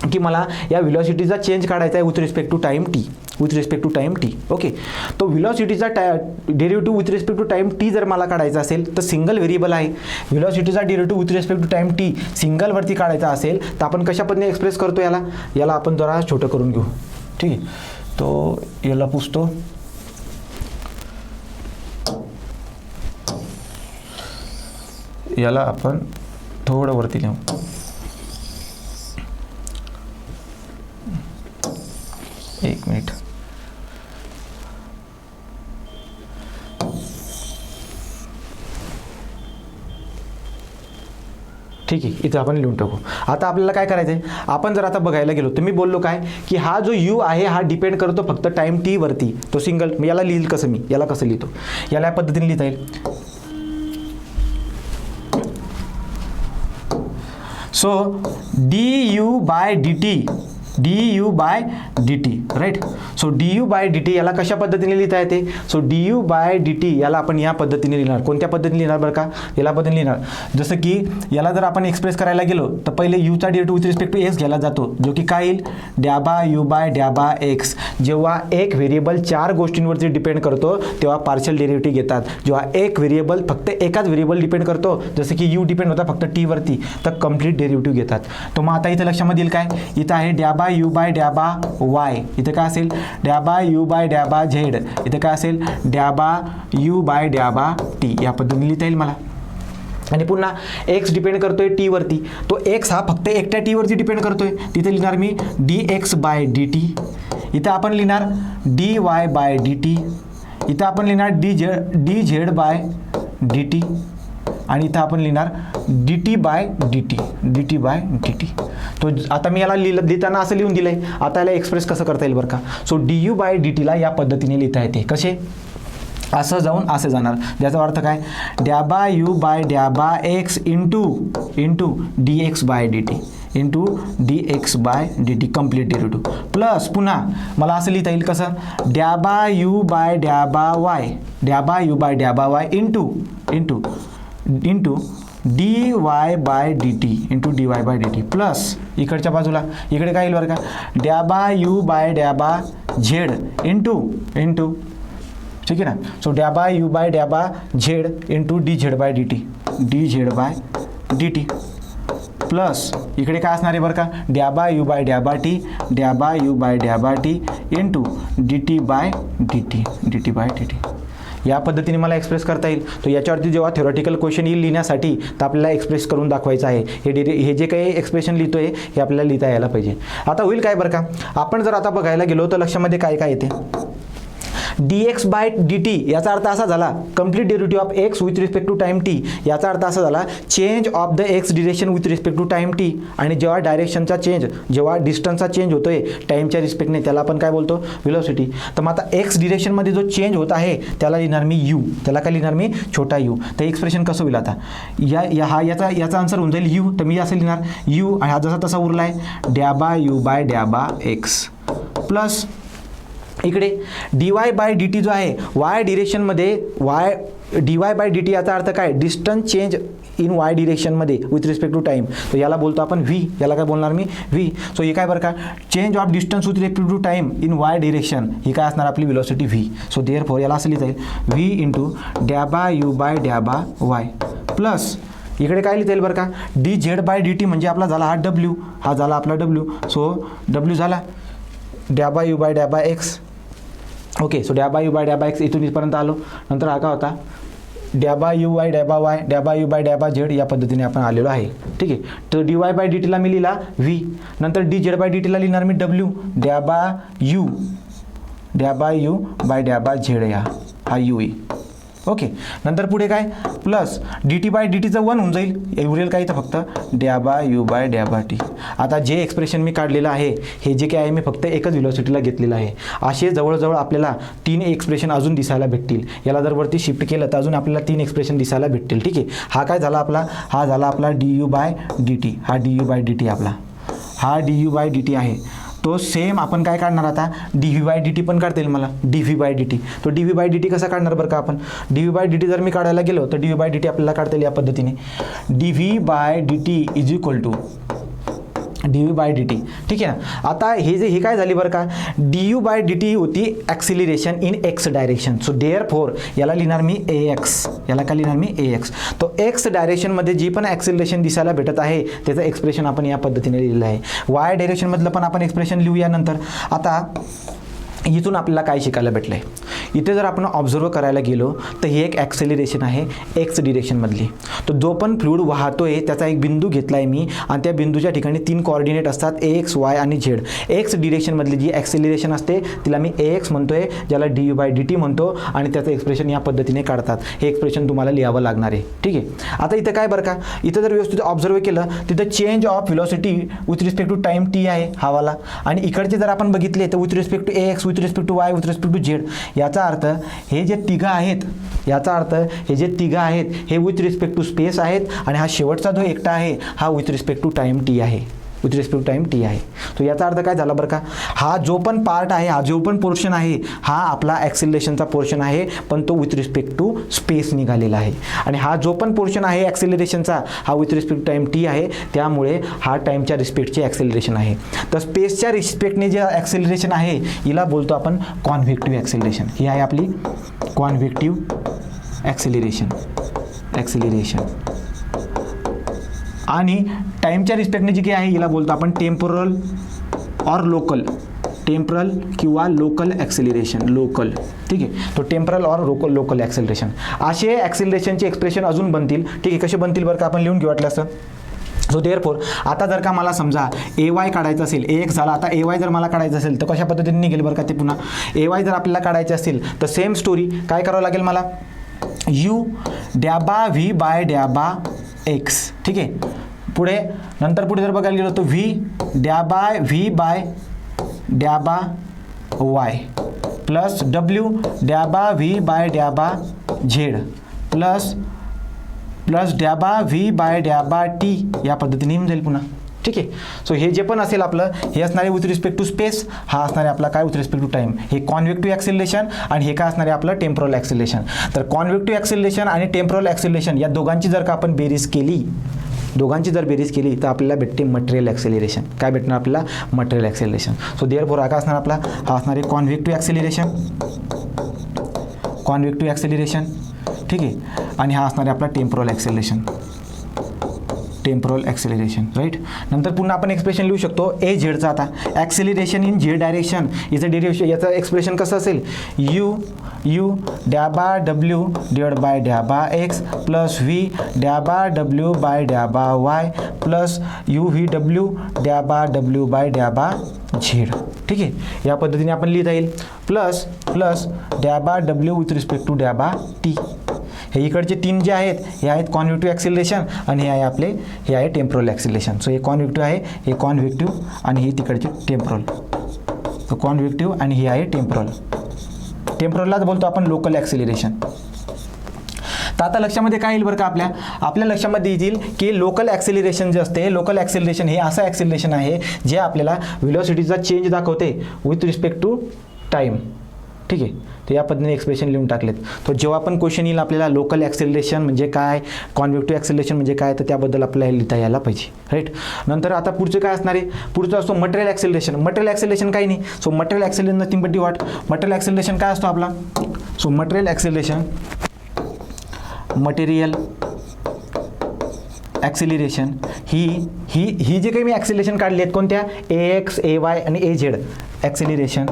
की मला या व्हेलॉसिटीचा चेंज काढायचा आहे with respect to time T, with respect to time T. Okay. तो व्हेलॉसिटीचा derivative with respect to time T जर मला काढायचा असेल तर सिंगल व्हेरिएबल आहे, व्हेलॉसिटीचा derivative with respect to time T सिंगलवरती काढायचा असेल तर आपण कशा पद्धतीने एक्सप्रेस करतो याला आपण जरा छोटं करून घेऊ, ठीक आहे. तो याला पुसतो, याला आपण थोडं वरती लिहू. एक मिनिट. ठीक आहे, इथं आपण लिहून टाकू. आता आपल्याला काय करायचं आहे, आपण जर आता बघायला गेलो तर मी बोललो काय की हा जो यू आहे हा डिपेंड करतो फक्त टाईम टी वरती. तो सिंगल, याला लिहिल कसं, मी याला कसं लिहितो, याला या पद्धतीने लिहिता येईल. So D you by D T, right. So D you by D T याला कशा पद्धतीने लिहिता येते, so D you by D T याला आपण या पद्धतीने लिहिणार. कोणत्या पद्धतीने लिहिणार बरं का, याला पद्धतीने लिहिणार. जसं की याला जर आपण एक्सप्रेस करायला गेलो तर पहिले यूचा derivative with respect to X घ्यायला जातो, जो की काय येईल, डॅबा यू बाय डॅबा एक्स. जेव्हा एक व्हेरिएबल 4 गोष्टींवरती डिपेंड करतो तेव्हा पार्शियल डेरिव्हेटिव्ह घेतात. जेव्हा एक व्हेरिएबल फक्त एकाच व्हेरिएबल डिपेंड करतो, जसं की यू डिपेंड होता फक्त टी वरती, तर कम्प्लीट डेरिव्हेटिव्ह घेतात. तर मग आता इथं लक्षामध्ये येईल काय, इथं आहे डॅबा यू बाय डॅबा वाय, इथं काय असेल डॅबा यू बाय डॅबा झेड, इथं काय असेल डॅबा यू बाय डॅबा टी. या पद्धतीने लिहिता येईल मला. आणि पुन्हा एक्स डिपेंड करतोय टी वरती, तो एक्स हा फक्त एकट्या टी वरती डिपेंड करतोय, तिथे लिहिणार मी D x by D T. इथं आपण लिहिणार D Y by D T, इथं आपण लिहिणार D Z by D T, आणि इथं आपण लिहिणार D T by D T. तो आता मी याला लिहिताना असं लिहून दिलं आहे. आता याला एक्सप्रेस कसं करता येईल बरं का. So D you by D टीला या पद्धतीने लिहिता येते. कसे, असं जाऊन असे जाणार, ज्याचा अर्थ काय, डॅबा यू बाय डॅबा x into d x by D t into d x by D t complete derivative, plus पुन्हा मला असं लिहिता येईल कसं, डॅबा यू बाय डॅबा y into d Y by D t plus इकडच्या बाजूला इकडे काय येईल बरं का, डॅबा यू बाय डॅबा झेड इंटू ठीक आहे ना. सो डॅबा यू बाय डॅबा z into d Z by D t plus इकडे काय असणार आहे बरं का, डॅबा यू बाय डॅबा t into d T by D t. या पद्धतीने मला एक्सप्रेस करता येईल. तो याच्यावरती जेव्हा थेरॉटिकल क्वेश्चन येईल लिहिण्यासाठी तर आपल्याला एक्सप्रेस करून दाखवायचं आहे. हे जे काही एक्सप्रेशन लिहितोय हे आपल्याला लिहिता यायला पाहिजे. आता होईल काय बरं का, आपण जर आता बघायला गेलो तर लक्षामध्ये काय काय येते, D x by D T याचा अर्थ असा झाला complete derivative of X with respect to time T. याचा अर्थ असा झाला change of the X direction with respect to time T. आणि जेव्हा डायरेक्शनचा चेंज, जेव्हा डिस्टन्सचा चेंज होतोय टाईमच्या रिस्पेक्टने त्याला आपण काय बोलतो, व्हेलॉसिटी. तर मग आता एक्स डिरेक्शनमध्ये जो चेंज होत आहे त्याला लिहिणार मी यू, त्याला काय लिहिणार मी छोटा यू. तर एक्सप्रेशन कसं होईल आता, याचा आन्सर होऊन जाईल यू. तर मी असं लिहिणार यू आणि हा जसा तसा उरला आहे डॅबा यू बाय डॅबा एक्स प्लस इकडे d Y by D t जो आहे वाय डिरेक्शनमध्ये d Y by D T याचा अर्थ काय, डिस्टन्स चेंज इन वाय डिरेक्शनमध्ये विथ रिस्पेक्ट टू टाईम. तर याला बोलतो आपण व्ही, याला काय बोलणार मी व्ही. सो हे काय बरं का, change of distance with respect to time in y direction, ही काय असणार आपली व्हेलॉसिटी व्ही. सो देअरफॉर याला असं लिहिता येईल व्ही इंटू डॅबा यू बाय डॅबा वाय प्लस इकडे काय लिहिता येईल बरं का, d Z by D t म्हणजे आपला झाला हा डब्ल्यू, हा झाला आपला डब्ल्यू. सो डब्ल्यू झाला डॅबा यू बाय डॅबा एक्स. ओके, सो डॅबा यू बाय डॅबा एक्स इथून इथपर्यंत आलो. नंतर हा का होता डॅबा यू बाय डॅबा वाय, डॅबा यू बाय डॅबा झेड, या पद्धतीने आपण आलेलो आहे. ठीक आहे, तर डी वाय बाय डी टीला मी लिहिला व्ही, नंतर डी झेड बाय डी टीला लिहिणार मी डब्ल्यू, डॅबा यू बाय डॅबा झेड, हा यू ई. ओके, नंतर पुढे काय plus D T by D टीचं 1 होऊन जाईल, उरेल काय तर फक्त डॅबा यू बाय डॅबा टी. आता जे एक्सप्रेशन मी काढलेलं आहे हे जे काय आहे मी फक्त एकच व्हेलॉसिटीला घेतलेलं आहे. असे जवळजवळ आपल्याला 3 एक्सप्रेशन अजून दिसायला भेटतील. याला जर वरती शिफ्ट केलं तर अजून आपल्याला 3 एक्सप्रेशन दिसायला भेटतील. ठीक आहे, हा काय झाला आपला, हा झाला आपला d you by D t, हा d you by D t आपला, हा d you by D t आहे. तो सेम आपण काय काढणार आता, d v by D t पण काढता येईल मला, d v by D T. तो D v by D t कसा काढणार बरं का आपण, d v by D t जर मी काढायला गेलो तर d v by D t आपल्याला काढता येईल या पद्धतीने, d v by D t is equal to d you by D t. ठीक आहे ना. आता हे काय झाली बरं का, d you by D t होती acceleration in x direction. So therefore याला लिहिणार मी ए एक्स, याला काय लिहिणार मी ए एक्स. तो एक्स डायरेक्शनमध्ये जी पण ॲक्सिलरेशन दिसायला भेटत आहे त्याचं एक्सप्रेशन आपण या पद्धतीने लिहिलं आहे. वाय डायरेक्शनमधलं पण आपण एक्सप्रेशन लिहूया नंतर. आता इथून आपल्याला काय शिकायला भेटलं आहे, इथे जर आपण ऑब्झर्व करायला गेलो तर ही एक ॲक्सेलरेशन आहे एक्स डिरेक्शनमधली. तो जो पण फ्लुइड वाहतोय त्याचा एक बिंदू घेतला आहे मी आणि त्या बिंदूच्या ठिकाणी 3 कोऑर्डिनेट असतात एक्स वाय आणि झेड. एक्स डिरेक्शनमधली जी ॲक्सेलरेशन असते तिला मी ए एक्स म्हणतोय, ज्याला D you by D T म्हणतो आणि त्याचं एक्सप्रेशन या पद्धतीने काढतात. हे एक्सप्रेशन तुम्हाला लिहावं लागणार आहे. ठीक आहे, आता इथं काय बरं का, इथं जर व्यवस्थित ऑब्झर्व केलं तिथं change of velocity with respect to time T आहे हावाला, आणि इकडचे जर आपण बघितले तर with respect to A X, with respect to Y, with respect to Z. याचा अर्थ हे जे तिघं आहेत, हे विथ रिस्पेक्ट टू स्पेस आहेत आणि हा शेवटचा जो एकटा आहे हा with respect to time T आहे, तो याचा अर्थ काय झाला बरं का, हा जो पण पार्ट आहे, हा जो पण पोर्शन आहे हा आपला ॲक्सिलरेशनचा पोर्शन आहे, पण तो विथ रिस्पेक्ट टू स्पेस निघालेला आहे. आणि हा जो पण पोर्शन आहे ॲक्सिलरेशनचा हा with respect to time T आहे, त्यामुळे हा टाईमच्या रिस्पेक्टचे ॲक्सिलरेशन आहे. तर स्पेसच्या रिस्पेक्टने जे ॲक्सिलरेशन आहे हिला बोलतो आपण कॉन्व्हेक्टिव्ह ॲक्सिलरेशन. ही आहे आपली कॉन्व्हेक्टिव्ह ॲक्सिलरेशन. आणि टाईमच्या रिस्पेक्टने जी काही आहे हिला बोलतो आपण टेम्पोरल किंवा लोकल ॲक्सेलरेशन. ठीक आहे, तो टेम्परल और लोकल ॲक्सेलरेशन. असे ॲक्सेलरेशनचे एक्सप्रेशन अजून बनतील. ठीक आहे, कसे बनतील बरं का, आपण लिहून घेऊ वाटलं असं. सो देअरफॉर आता जर का मला समजा ए वाय काढायचं असेल, ए एक्स झाला, आता ए वाय जर मला काढायचं असेल तर कशा पद्धतीने निघेल बरं का ते पुन्हा. ए वाय जर आपल्याला काढायचं असेल तर सेम स्टोरी काय करावं लागेल मला, यू डॅबा व्ही बाय डॅबा एक्स. ठीक आहे, नंतर पुढे जर बघायला गेलो तर व्ही बाय डॅबा वाय प्लस डब्ल्यू डॅबा व्ही बाय डॅबा झेड प्लस डॅबा व्ही बाय डॅबा टी या पद्धतीने येऊन जाईल पुन्हा. ठीक आहे. सो हे जे पण असेल आपलं हे असणार आहे विथ रिस्पेक्ट टू स्पेस, हा असणार आहे आपला काय विथ रिस्पेक्ट टू टाईम. हे कॉन्व्हेक्टिव्ह ॲक्सिलरेशन आणि हे काय असणार आहे आपलं टेम्पोरल ॲक्सिलरेशन. तर कॉन्व्हेक्टिव्ह ॲक्सिलरेशन आणि टेम्पोरल ॲक्सिलरेशन या दोघांची जर का आपण बेरीज केली तर आपल्याला भेटते मटेरियल ॲक्सेलरेशन. काय भेटणार आपल्याला मटेरियल ॲक्सेलरेशन. सो देअरफॉर हा काय असणार आपला हा असणार आहे कॉन्व्हेक्टिव्ह ॲक्सेलरेशन. ठीक आहे. आणि हा असणार आहे आपला टेम्पोरल ॲक्सेलरेशन राईट. नंतर पुन्हा आपण एक्सप्रेशन लिहू शकतो ए झेडचा. आता ॲक्सेलरेशन इन झेड डायरेक्शन याचं डेरिव्हेशन याचं एक्सप्रेशन कसं असेल यू डॅबा डब्ल्यू डिवाइड बाय डॅबा एक्स प्लस व्ही डॅबा डब्ल्यू बाय डॅबा वाय प्लस यू व्ही डब्ल्यू डॅबा डब्ल्यू बाय डॅबा झेड. ठीक आहे. या पद्धतीने आपण लिहिता येईल. प्लस डॅबा डब्ल्यू विथ रिस्पेक्ट टू डॅबा टी. हे इकडचे तीन जे आहेत हे आहेत कॉन्व्हेक्टिव्ह ॲक्सिलरेशन आणि हे आहे टेम्पोरल ॲक्सिलरेशन. सो हे कॉन्व्हेक्टिव्ह आहे, हे कॉन्व्हेक्टिव्ह आणि हे तिकडचे टेम्पोरल. सो कॉन्व्हेक्टिव्ह आणि हे आहे टेम्पोरललाच बोलतो आपण लोकल ॲक्सिलरेशन. तर आता लक्षामध्ये काय येईल बरं का आपल्या लक्षामध्ये येईल की लोकल ॲक्सिलरेशन जे असते लोकल ॲक्सिलरेशन हे असं ॲक्सिलरेशन आहे जे आपल्याला व्हेलॉसिटीचा चेंज दाखवते विथ रिस्पेक्ट टू टाईम. ठीक आहे. तर या पद्धतीने एक्सप्रेशन लिहून टाकलेत. तर जेव्हा पण क्वेश्चन येईल आपल्याला लोकल ॲक्सेलरेशन म्हणजे काय, कॉन्व्हेक्टिव्ह ॲक्सेलरेशन म्हणजे काय, तर त्याबद्दल आपल्याला लिहिता यायला पाहिजे राईट. नंतर आता पुढचं काय असणार आहे, पुढचं असतो मटेरियल ॲक्सेलरेशन. मटेरियल ॲक्सेलरेशन काही नाही. So material acceleration nothing but what, material acceleration काय असतो आपला. सो मटेरियल ॲक्सेलरेशन ही जे काही मी ॲक्सेलरेशन काढली आहेत कोणत्या AX AY आणि AZ ॲक्सेलरेशन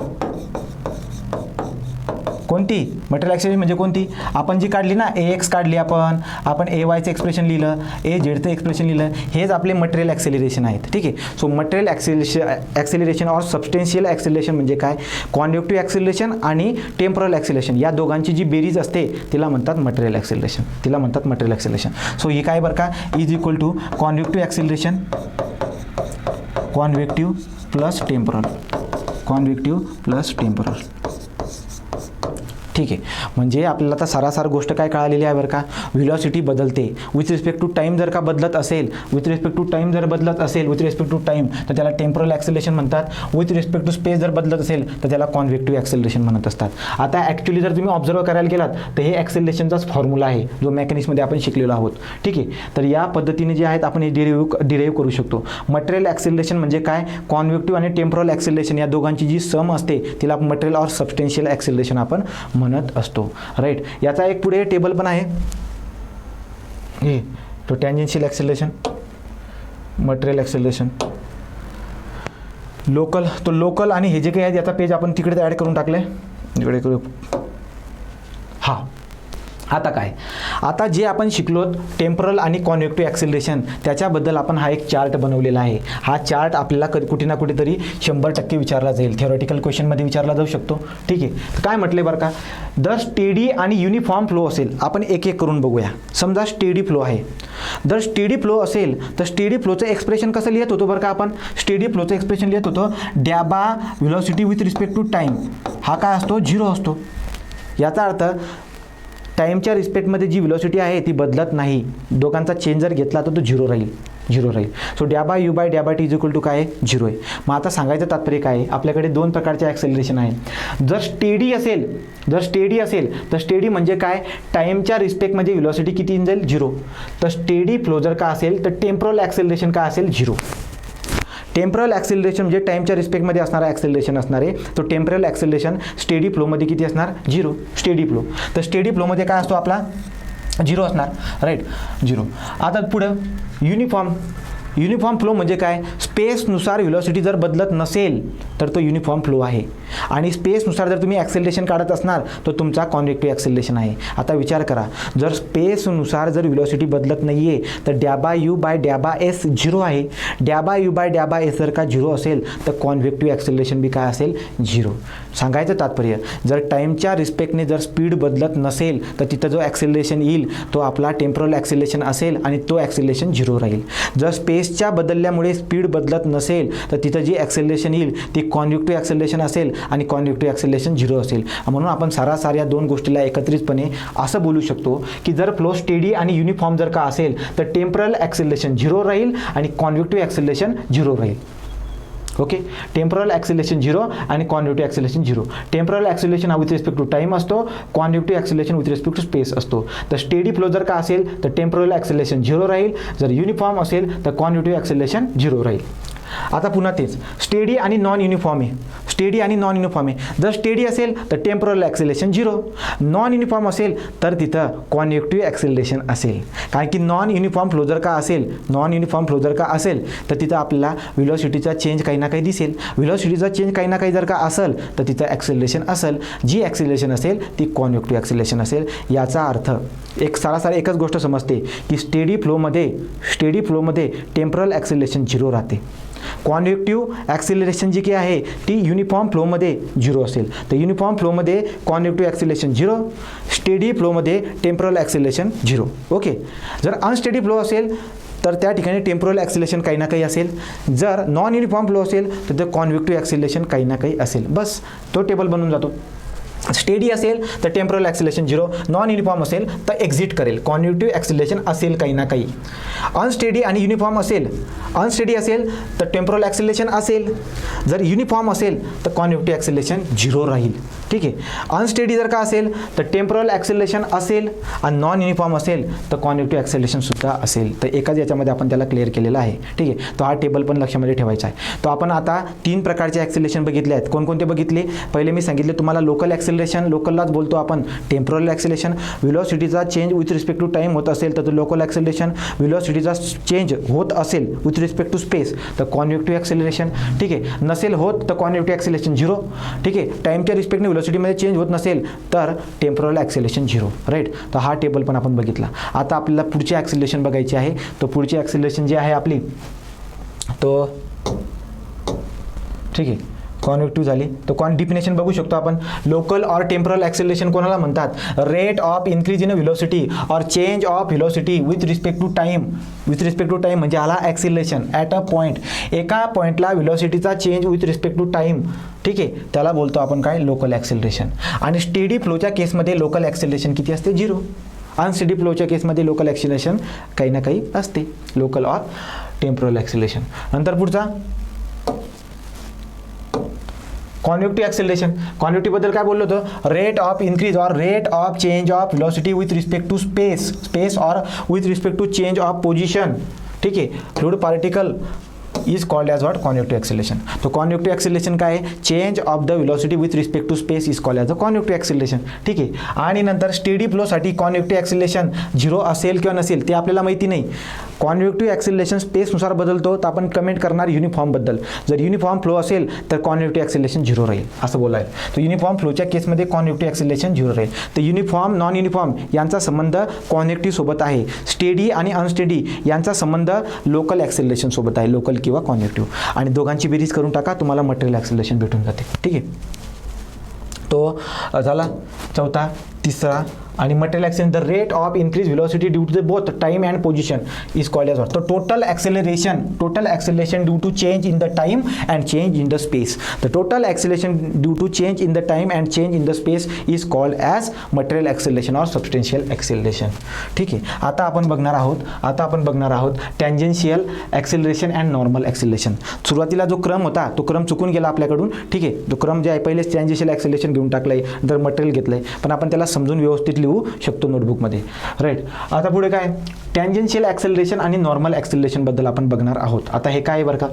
कोणती मटेरियल ॲक्सेलरेशन म्हणजे कोणती आपण जी काढली ना AX काढली आपण AYचं एक्सप्रेशन लिहिलं AZचं एक्सप्रेशन लिहिलं हेच आपले मटेरियल ॲक्सेलरेशन आहेत. ठीक आहे. सो मटेरियल ॲक्सेलरेशन और सबस्टेन्शियल ॲक्सेलरेशन म्हणजे काय कॉन्व्हेक्टिव्ह ॲक्सेलरेशन आणि टेम्पोरल ॲक्सेलरेशन या दोघांची जी बेरीज असते तिला म्हणतात मटेरियल ॲक्सेलरेशन. सो ही काय बरं का is equal to convective acceleration convective plus temporal. ठीक आहे. म्हणजे आपल्याला आता सारासार गोष्ट काय कळालेली आहे बरं का, व्हेलॉसिटी बदलते विथ रिस्पेक्ट टू टाईम. जर का बदलत असेल विथ रिस्पेक्ट टू टाईम तर त्याला टेम्पोरल ॲक्सेलरेशन म्हणतात. विथ रिस्पेक्ट टू स्पेस जर बदलत असेल तर त्याला कॉन्व्हेक्टिव्ह ॲक्सेलरेशन म्हणत असतात. आता ॲक्च्युली जर तुम्ही ऑब्झर्व करायला गेलात तर हे ॲक्सेलरेशनचाच फॉर्म्युला आहे जो मेकॅनिक्समध्ये आपण शिकलेलो आहोत. ठीक आहे. तर या पद्धतीने जे आहेत आपण हे डिराईव्ह करू शकतो. मटेरियल ॲक्सेलरेशन म्हणजे काय कॉन्व्हेक्टिव्ह आणि टेम्पोरल ॲक्सेलरेशन या दोघांची जी सम असते तिला मटेरियल और सबस्टेन्शियल ॲक्सेलरेशन आपण म्हणत असतो राईट. याचा एक पुढे टेबल पण आहे हे तो tangential acceleration material acceleration local आणि हे जे काही आहेत याचा पेज आपण तिकडे ॲड करून टाकले इकडे करू. हा आता काय आता जे आपण शिकलोत टेम्पोरल आणि कॉन्व्हेक्टिव्ह ॲक्सेलरेशन त्याच्याबद्दल आपण हा एक चार्ट बनवलेला आहे. हा चार्ट आपल्याला कुठे ना कुठेतरी 100% विचारला जाईल. थिओरिटिकल क्वेश्चनमध्ये विचारला जाऊ शकतो. ठीक आहे. तर काय म्हटले बरं का जर स्टेडी आणि युनिफॉर्म फ्लो असेल आपण एक एक करून बघूया. समजा स्टेडी फ्लो आहे. जर स्टेडी फ्लो असेल तर स्टेडी फ्लोचं एक्सप्रेशन कसं लिहित होतो बरं का आपण स्टेडी फ्लोचं एक्सप्रेशन लिहित होतो डॅबा velocity with respect to time हा काय असतो 0 असतो. याचा अर्थ टाईमच्या रिस्पेक्टमध्ये जी व्हेलॉसिटी आहे ती बदलत नाही. दोघांचा चेंज जर घेतला तर तो 0 राहील. सो डॅबा यू बाय डॅबा टी इज इक्वल टू काय 0 आहे. मग आता सांगायचं तात्पर्य काय आहे आपल्याकडे दोन प्रकारचे ॲक्सेलरेशन आहे. जर स्टेडी असेल तर स्टेडी म्हणजे काय टाईमच्या रिस्पेक्टमध्ये व्हेलॉसिटी किती येऊन जाईल 0. तर स्टेडी फ्लो जर का असेल तर टेम्पोरल ॲक्सेलरेशन काय असेल 0. टेम्पोरल ॲक्सेलरेशन म्हणजे टाईमच्या रिस्पेक्टमध्ये असणारा ॲक्सेलरेशन असणार आहे. तो टेम्पोरल ॲक्सेलरेशन स्टेडी फ्लोमध्ये किती असणार 0 स्टेडी फ्लो. तर स्टेडी फ्लोमध्ये काय असतो आपला 0 असणार राईट 0. आता पुढं युनिफॉर्म फ्लो म्हणजे काय स्पेसनुसार व्हेलॉसिटी जर बदलत नसेल तर तो युनिफॉर्म फ्लो आहे. आणि स्पेसनुसार जर तुम्ही ॲक्सेलरेशन काढत असणार तर तुमचा कॉन्व्हेक्टिव्ह ॲक्सेलरेशन आहे. आता विचार करा जर स्पेसनुसार जर व्हेलॉसिटी बदलत नाही आहे तर डॅबा यू बाय डॅबा एस 0 आहे. डॅबा यू बाय डॅबा एस जर का 0 असेल तर कॉन्व्हेक्टिव्ह ॲक्सेलरेशन बी काय असेल 0. सांगायचं तात्पर्य जर टाईमच्या रिस्पेक्टने जर स्पीड बदलत नसेल तर तिथं जो ॲक्सेलरेशन येईल तो आपला टेम्पोरल ॲक्सेलरेशन असेल आणि तो ॲक्सेलरेशन 0 राहील. जर स्पेसच्या बदलल्यामुळे स्पीड बदलत नसेल तर तिथं जी ॲक्सेलरेशन येईल ती कॉन्व्हेक्टिव्ह ॲक्सेलरेशन असेल आणि कॉन्व्हेक्टिव्ह ॲक्सेलरेशन 0 असेल. म्हणून आपण सारासार या दोन गोष्टीला एकत्रितपणे असं बोलू शकतो की जर फ्लो स्टेडी आणि युनिफॉर्म जर का असेल तर टेम्परल ॲक्सेलरेशन 0 राहील आणि कॉन्व्हेक्टिव्ह ॲक्सेलरेशन 0 राहील. ओके, टेम्परल ॲक्सेलरेशन 0 आणि कॉन्व्हेक्टिव्ह ॲक्सेलरेशन 0. टेम्परल ॲक्सेलरेशन हा विथ रिस्पेक्ट टू टाईम असतो, convective acceleration with respect to space असतो. तर स्टेडी फ्लो जर का असेल तर टेम्परल ॲक्सेलरेशन 0 राहील, जर युनिफॉर्म असेल तर कॉन्व्हेक्टिव्ह ॲक्सेलरेशन 0 राहील. आता पुन्हा तेच स्टेडी आणि नॉन युनिफॉर्म आहे. स्टेडी आणि नॉन युनिफॉर्म आहे. जर स्टेडी असेल तर टेम्परल ॲक्सेलरेशन 0, नॉन युनिफॉर्म असेल तर तिथं कॉन्व्हेक्टिव्ह ॲक्सेलरेशन असेल. कारण की नॉन युनिफॉर्म फ्लो जर का असेल तर तिथं आपल्याला व्हेलॉसिटीचा चेंज काही ना काही दिसेल. व्हेलॉसिटीचा चेंज काही ना काही जर का असेल तर तिथं ॲक्सेलरेशन असेल. जी ॲक्सेलरेशन असेल ती कॉन्व्हेक्टिव्ह ॲक्सेलरेशन असेल. याचा अर्थ एक सारासार एकच गोष्ट समजते की स्टेडी फ्लोमध्ये टेम्परल ॲक्सेलरेशन 0 राहते. कॉन्व्हेक्टिव्ह ॲक्सेलरेशन जी काही आहे ती युनिफॉर्म फ्लोमध्ये 0 असेल. तर युनिफॉर्म फ्लोमध्ये कॉन्व्हेक्टिव्ह ॲक्सेलरेशन 0, स्टेडी फ्लोमध्ये टेम्परल ॲक्सेलरेशन 0. ओके, जर अनस्टेडी फ्लो असेल तर त्या ठिकाणी टेम्परल ॲक्सेलरेशन काही ना काही असेल. जर नॉन युनिफॉर्म फ्लो असेल तर ते कॉन्व्हेक्टिव्ह ॲक्सेलरेशन काही ना काही असेल. बस तो टेबल बनून जातो. स्टेडी असेल तर टेम्परल ॲक्सेलरेशन 0, नॉन युनिफॉर्म असेल तर एक्झिट करेल, कॉन्व्हेक्टिव्ह ॲक्सेलरेशन असेल काही ना काही. अनस्टेडी आणि युनिफॉर्म असेल, अनस्टेडी असेल तर टेम्परल ॲक्सेलरेशन असेल, जर युनिफॉर्म असेल तर कॉन्व्हेक्टिव्ह ॲक्सेलरेशन 0 राहील. ठीक आहे, अनस्टेडी जर का असेल तर टेम्परल ॲक्सेलरेशन असेल आणि नॉन युनिफॉर्म असेल तर कॉन्व्हेक्टिव्ह ॲक्सेलरेशनसुद्धा असेल. तर एकाच याच्यामध्ये आपण त्याला क्लिअर केलेला आहे. ठीक आहे, तो हा टेबल पण लक्षामध्ये ठेवायचा आहे. तो आपण आता 3 प्रकारचे ॲक्सेलरेशन बघितले आहेत. कोणकोणते बघितले? पहिले मी सांगितले तुम्हाला लोकल ॲक्सेलरेशन, लोकललाच बोलतो आपण. टेम्परल ॲक्सेलरेशन, व्हेलॉसिटीचा change with respect to time होत असेल तर तो लोकल ॲक्सेलरेशन. व्हेलॉसिटीचा चेंज होत असेल विथ रिस्पेक्ट टू स्पेस तर कॉन्व्हेक्टिव्ह ॲक्सेलरेशन. ठीक आहे, नसेल होत तर कॉन्व्हेक्टिव्ह ॲक्सेलरेशन 0. ठीक आहे, टाईमच्या रिस्पेक्टने व्हेलॉसिटीमध्ये चेंज होत नसेल तर टेम्परल ॲक्सेलरेशन 0. राईट, तर हा टेबल पण आपण बघितला. आता आपल्याला पुढचे ॲक्सेलरेशन बघायचे आहे. तो पुढची ॲक्सेलरेशन जी आहे आपली तो ठीक आहे कॉन्व्हेक्टिव्ह झाली. तर डिफिनेशन बघू शकतो आपण. लोकल ऑर टेम्परल ॲक्सेलरेशन कोणाला म्हणतात? Rate of increase in velocity or change of velocity with respect to time. With respect to time म्हणजे आला ॲक्सेलरेशन ॲट अ पॉईंट. एका पॉईंटला व्हेलॉसिटीचा change with respect to time. ठीक आहे, त्याला बोलतो आपण काय? Local acceleration. आणि स्टेडी फ्लोच्या केसमध्ये लोकल ॲक्सेलरेशन किती असते? 0. अनस्टेडी फ्लोच्या केसमध्ये लोकल ॲक्सेलरेशन काही ना काही असते, लोकल ऑर टेम्परल ॲक्सेलरेशन. नंतर पुढचा कॉन्व्हेक्टिव्ह ॲक्सेलरेशन. कॉन्व्हेक्टिव्हबद्दल काय बोललो होतं? Rate of increase or rate of change of velocity with respect to space or with respect to change of position. ठीक आहे, fluid particle is called as what? Convective acceleration. तो convective acceleration काय आहे? Change of the velocity with respect to space is called as a convective acceleration. ठीक आहे, आणि नंतर steady फ्लोसाठी कॉन्व्हेक्टिव्ह acceleration 0 असेल किंवा नसेल ते आपल्याला माहिती नाही. कॉन्व्हेक्टिव्ह ॲक्सेलरेशन स्पेसनुसार बदलतो, तर आपण कमेंट करणार युनिफॉर्मबद्दल. जर युनिफॉर्म फ्लो असेल तर कॉन्व्हेक्टिव्ह ॲक्सेलरेशन 0 राहील असं बोलायला. तर युनिफॉर्म फ्लोच्या केसमध्ये कॉन्व्हेक्टिव्ह ॲक्सेलरेशन 0 राहील. तर युनिफॉर्म नॉन युनिफॉर्म यांचा संबंध कॉन्व्हेक्टिव्ह सोबत आहे. स्टेडी आणि अनस्टेडी यांचा संबंध लोकल ॲक्सेलरेशन सोबत आहे, लोकल किंवा कॉन्व्हेक्टिव्ह. आणि दोघांची बेरीज करून टाका, तुम्हाला मटेरियल ॲक्सेलरेशन भेटून जाते. ठीक आहे, तो झाला चौथा. तिसरा आणि material acceleration, the rate of increase velocity due to the both time and position is called as what? तर total acceleration due to change in the time and change in the space. The total acceleration due to change in the time and change in the space is called as material acceleration or substantial acceleration. ठीक आहे, आता आपण बघणार आहोत tangential acceleration and normal acceleration. सुरुवातीला जो क्रम होता तो क्रम चुकून गेला आपल्याकडून. ठीक आहे, तो क्रम जे आहे पहिलेच टँजेन्शियल ॲक्सेलरेशन घेऊन टाकलंय, नंतर मटेरियल घेतलंय, पण आपण त्याला समजून व्यवस्थित लिहू शकतो नोटबुकमध्ये. राईट, आता पुढे काय? टँजेन्शियल ॲक्सेलरेशन आणि नॉर्मल ॲक्सेलरेशन बद्दल आपण बघणार आहोत. आता हे काय आहे बरं का?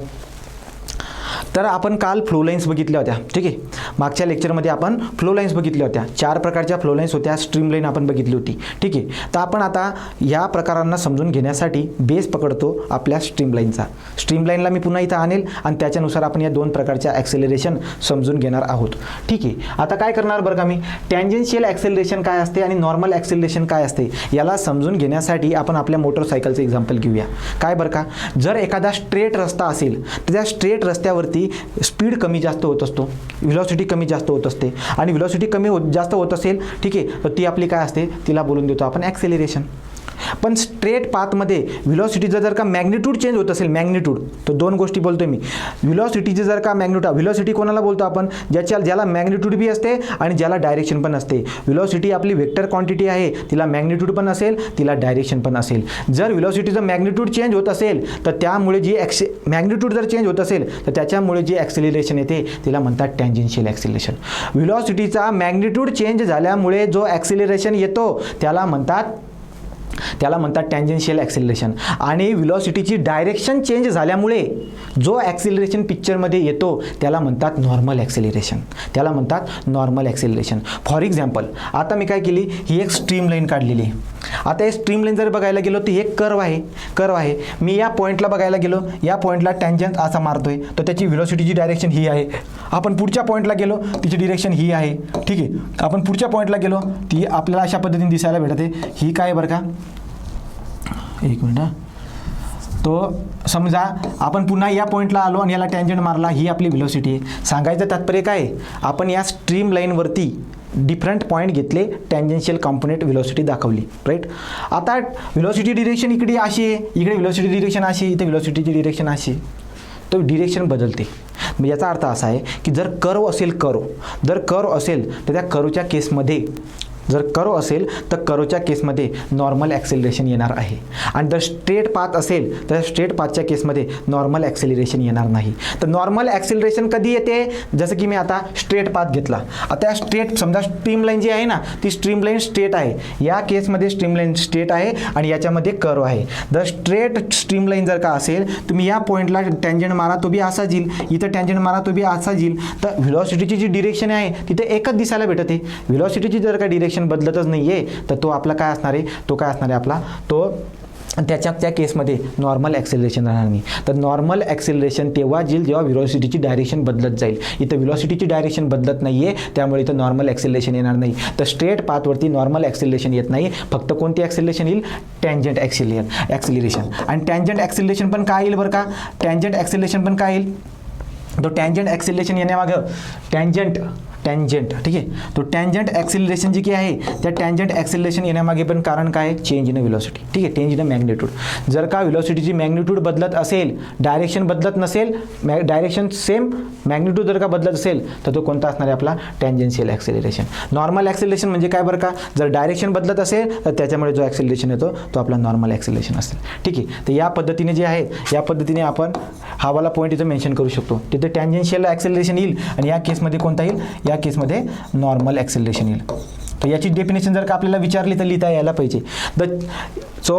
तर आपण काल फ्लो लाईन्स बघितल्या होत्या. ठीक आहे, मागच्या लेक्चरमध्ये आपण फ्लो लाईन्स बघितल्या होत्या. 4 प्रकारच्या फ्लो लाईन्स होत्या. स्ट्रीम लाईन आपण बघितली होती. ठीक आहे, तर आपण आता या प्रकारांना समजून घेण्यासाठी बेस पकडतो आपल्या स्ट्रीम लाईनचा. स्ट्रीम लाईनला मी पुन्हा इथं आणेल आणि त्याच्यानुसार आपण या 2 प्रकारच्या ॲक्सेलरेशन समजून घेणार आहोत. ठीक आहे, आता काय करणार बरं का मी? टँजेन्शियल ॲक्सेलरेशन काय असते आणि नॉर्मल ॲक्सेलरेशन काय असते याला समजून घेण्यासाठी आपण आपल्या मोटरसायकलचं एक्झाम्पल घेऊया. काय बरं का? जर एखादा स्ट्रेट रस्ता असेल तर त्या स्ट्रेट रस्त्यावरती स्पीड कमी जास्त होत असतो, व्हेलॉसिटी कमी जास्त होत असते. आणि व्हेलॉसिटी कमी जास्त होत असेल, ठीक आहे, तर ती आपली काय असते? तिला बोलून देतो आपण ॲक्सेलरेशन. पण स्ट्रेट पाथमध्ये व्हिलॉसिटीचं जर का मॅग्निट्यूड चेंज होत असेल, मॅग्निट्यूड, तर दोन गोष्टी बोलतोय मी. व्हिलॉसिटीची जर का व्हिलॉसिटी कोणाला बोलतो आपण, ज्याला मॅग्निट्यूड बी असते आणि ज्याला डायरेक्शन पण असते. व्हिलॉसिटी आपली वेक्टर क्वांटिटी आहे, तिला मॅग्निट्यूड पण असेल, तिला डायरेक्शन पण असेल. जर व्हिलॉसिटीचं मॅग्निट्यूड चेंज होत असेल तर त्यामुळे जी मॅग्निट्यूड जर चेंज होत असेल तर त्याच्यामुळे जी ॲक्सिलरेशन येते तिला म्हणतात टँजेन्शियल ॲक्सिलरेशन. व्हिलॉसिटीचा मॅग्निट्यूड चेंज झाल्यामुळे जो ॲक्सिलरेशन येतो त्याला म्हणतात टँजेन्शियल ॲक्सिलरेशन. आणि व्हिलॉसिटीची डायरेक्शन चेंज झाल्यामुळे जो ॲक्सिलरेशन पिक्चरमध्ये येतो त्याला म्हणतात नॉर्मल ॲक्सिलरेशन. फॉर एक्झाम्पल, आता मी काय केली, ही एक स्ट्रीम लाईन काढलेली. आता हे स्ट्रीम लाईन जर बघायला गेलो तर एक कर्व आहे. मी या पॉईंटला बघायला गेलो, या पॉईंटला टँजंट असा मारतोय, तर त्याची व्हिलॉसिटीची डायरेक्शन ही आहे. आपण पुढच्या पॉईंटला गेलो, तिची डिरेक्शन ही आहे. ठीक आहे, आपण पुढच्या पॉईंटला गेलो, ती आपल्याला अशा पद्धतीने दिसायला भेटते. ही काय बरं का, एक मिनिट. तो समजा आपण पुन्हा या पॉईंटला आलो आणि याला टँजंट मारला, ही आपली व्हिलॉसिटी आहे. सांगायचं तात्पर्य काय, आपण या स्ट्रीम लाईनवरती डिफरंट पॉईंट घेतले, टँजेन्शियल कॉम्पोनेंट व्हिलॉसिटी दाखवली, राईट. आता व्हिलॉसिटी डिरेक्शन इकडे अशी आहे, इकडे व्हिलॉसिटी डिरेक्शन अशी, इथे व्हिलॉसिटीची डिरेक्शन अशी, तर डिरेक्शन बदलते. म्हणजे याचा अर्थ असा आहे की जर कर्व असेल तर त्या कर्वच्या केसमध्ये जर कर्व असेल तर कर्वच्या केसमध्ये नॉर्मल ॲक्सेलरेशन येणार आहे. आणि जर स्ट्रेट पाथ असेल तर स्ट्रेट पाथच्या केसमध्ये नॉर्मल ॲक्सेलरेशन येणार नाही. तर नॉर्मल ॲक्सेलरेशन कधी येते, जसं की मी आता स्ट्रेट पाथ घेतला. आता स्ट्रेट समजा स्ट्रीम लाईन जी आहे ना, ती स्ट्रीम लाईन स्ट्रेट आहे. या केसमध्ये स्ट्रीम लाईन स्ट्रेट आहे आणि याच्यामध्ये कर्व आहे. जर स्ट्रेट स्ट्रीम लाईन जर का असेल, तुम्ही या पॉईंटला टँजंट मारा, तो बी असा येईल, इथं टँजंट मारा, तो बी असा येईल. तर व्हिलॉसिटीची जी डिरेक्शन आहे तिथे एकच दिसायला भेटते. व्हिलॉसिटीची जर का डिरेक्शन बदलतच नाहीये तर तो आपला काय असणार आहे, आपला तो त्या केसमध्ये नॉर्मल ॲक्सेलरेशन राहणार नाही. तर नॉर्मल ॲक्सेलरेशन तेव्हा येईल जेव्हा व्हिलॉसिटीची डायरेक्शन बदलत जाईल. इथं व्हिलॉसिटीची डायरेक्शन बदलत नाही आहे, त्यामुळे इथं नॉर्मल ॲक्सेलरेशन येणार नाही. तर स्ट्रेट पाथवरती नॉर्मल ॲक्सेलरेशन येत नाही, फक्त कोणती ॲक्सेलरेशन येईल, टँजंट ॲक्सेलरेशन. आणि टँजंट ॲक्सेलरेशन पण काय येईल बरं का, टँजंट ॲक्सेलरेशन पण काय येईल, तो टँजंट ॲक्सेलरेशन येण्यामागं टँजंट ठीक आहे, तो टँजंट ॲक्सिलरेशन जी काही आहे त्या टँजंट ॲक्सिलरेशन येण्यामागे पण कारण काय आहे, चेंज इन व्हिलॉसिटी. ठीक आहे, चेंज इन मॅग्निट्यूड. जर का व्हिलॉसिटीची मॅग्निट्यूड बदलत असेल, डायरेक्शन बदलत नसेल, डायरेक्शन सेम, मॅग्निट्यूड जर का बदलत असेल तर तो कोणता असणार आहे, आपला टँजेन्शियल ॲक्सिलरेशन. नॉर्मल ॲक्सिलरेशन म्हणजे काय बरं का, जर डायरेक्शन बदलत असेल तर त्याच्यामुळे जो ॲक्सिलरेशन येतो तो आपला नॉर्मल ॲक्सिलरेशन असेल. ठीक आहे, तर या पद्धतीने जे आहे, या पद्धतीने आपण हा वाला पॉईंट इथं मेन्शन करू शकतो. तिथे टँजेन्शियल ॲक्सिलरेशन येईल आणि या केसमध्ये कोणता येईल, या केसमध्ये नॉर्मल ॲक्सेलरेशन येईल. तर याची डेफिनेशन जर का आपल्याला विचारली तर लिहिता यायला पाहिजे. So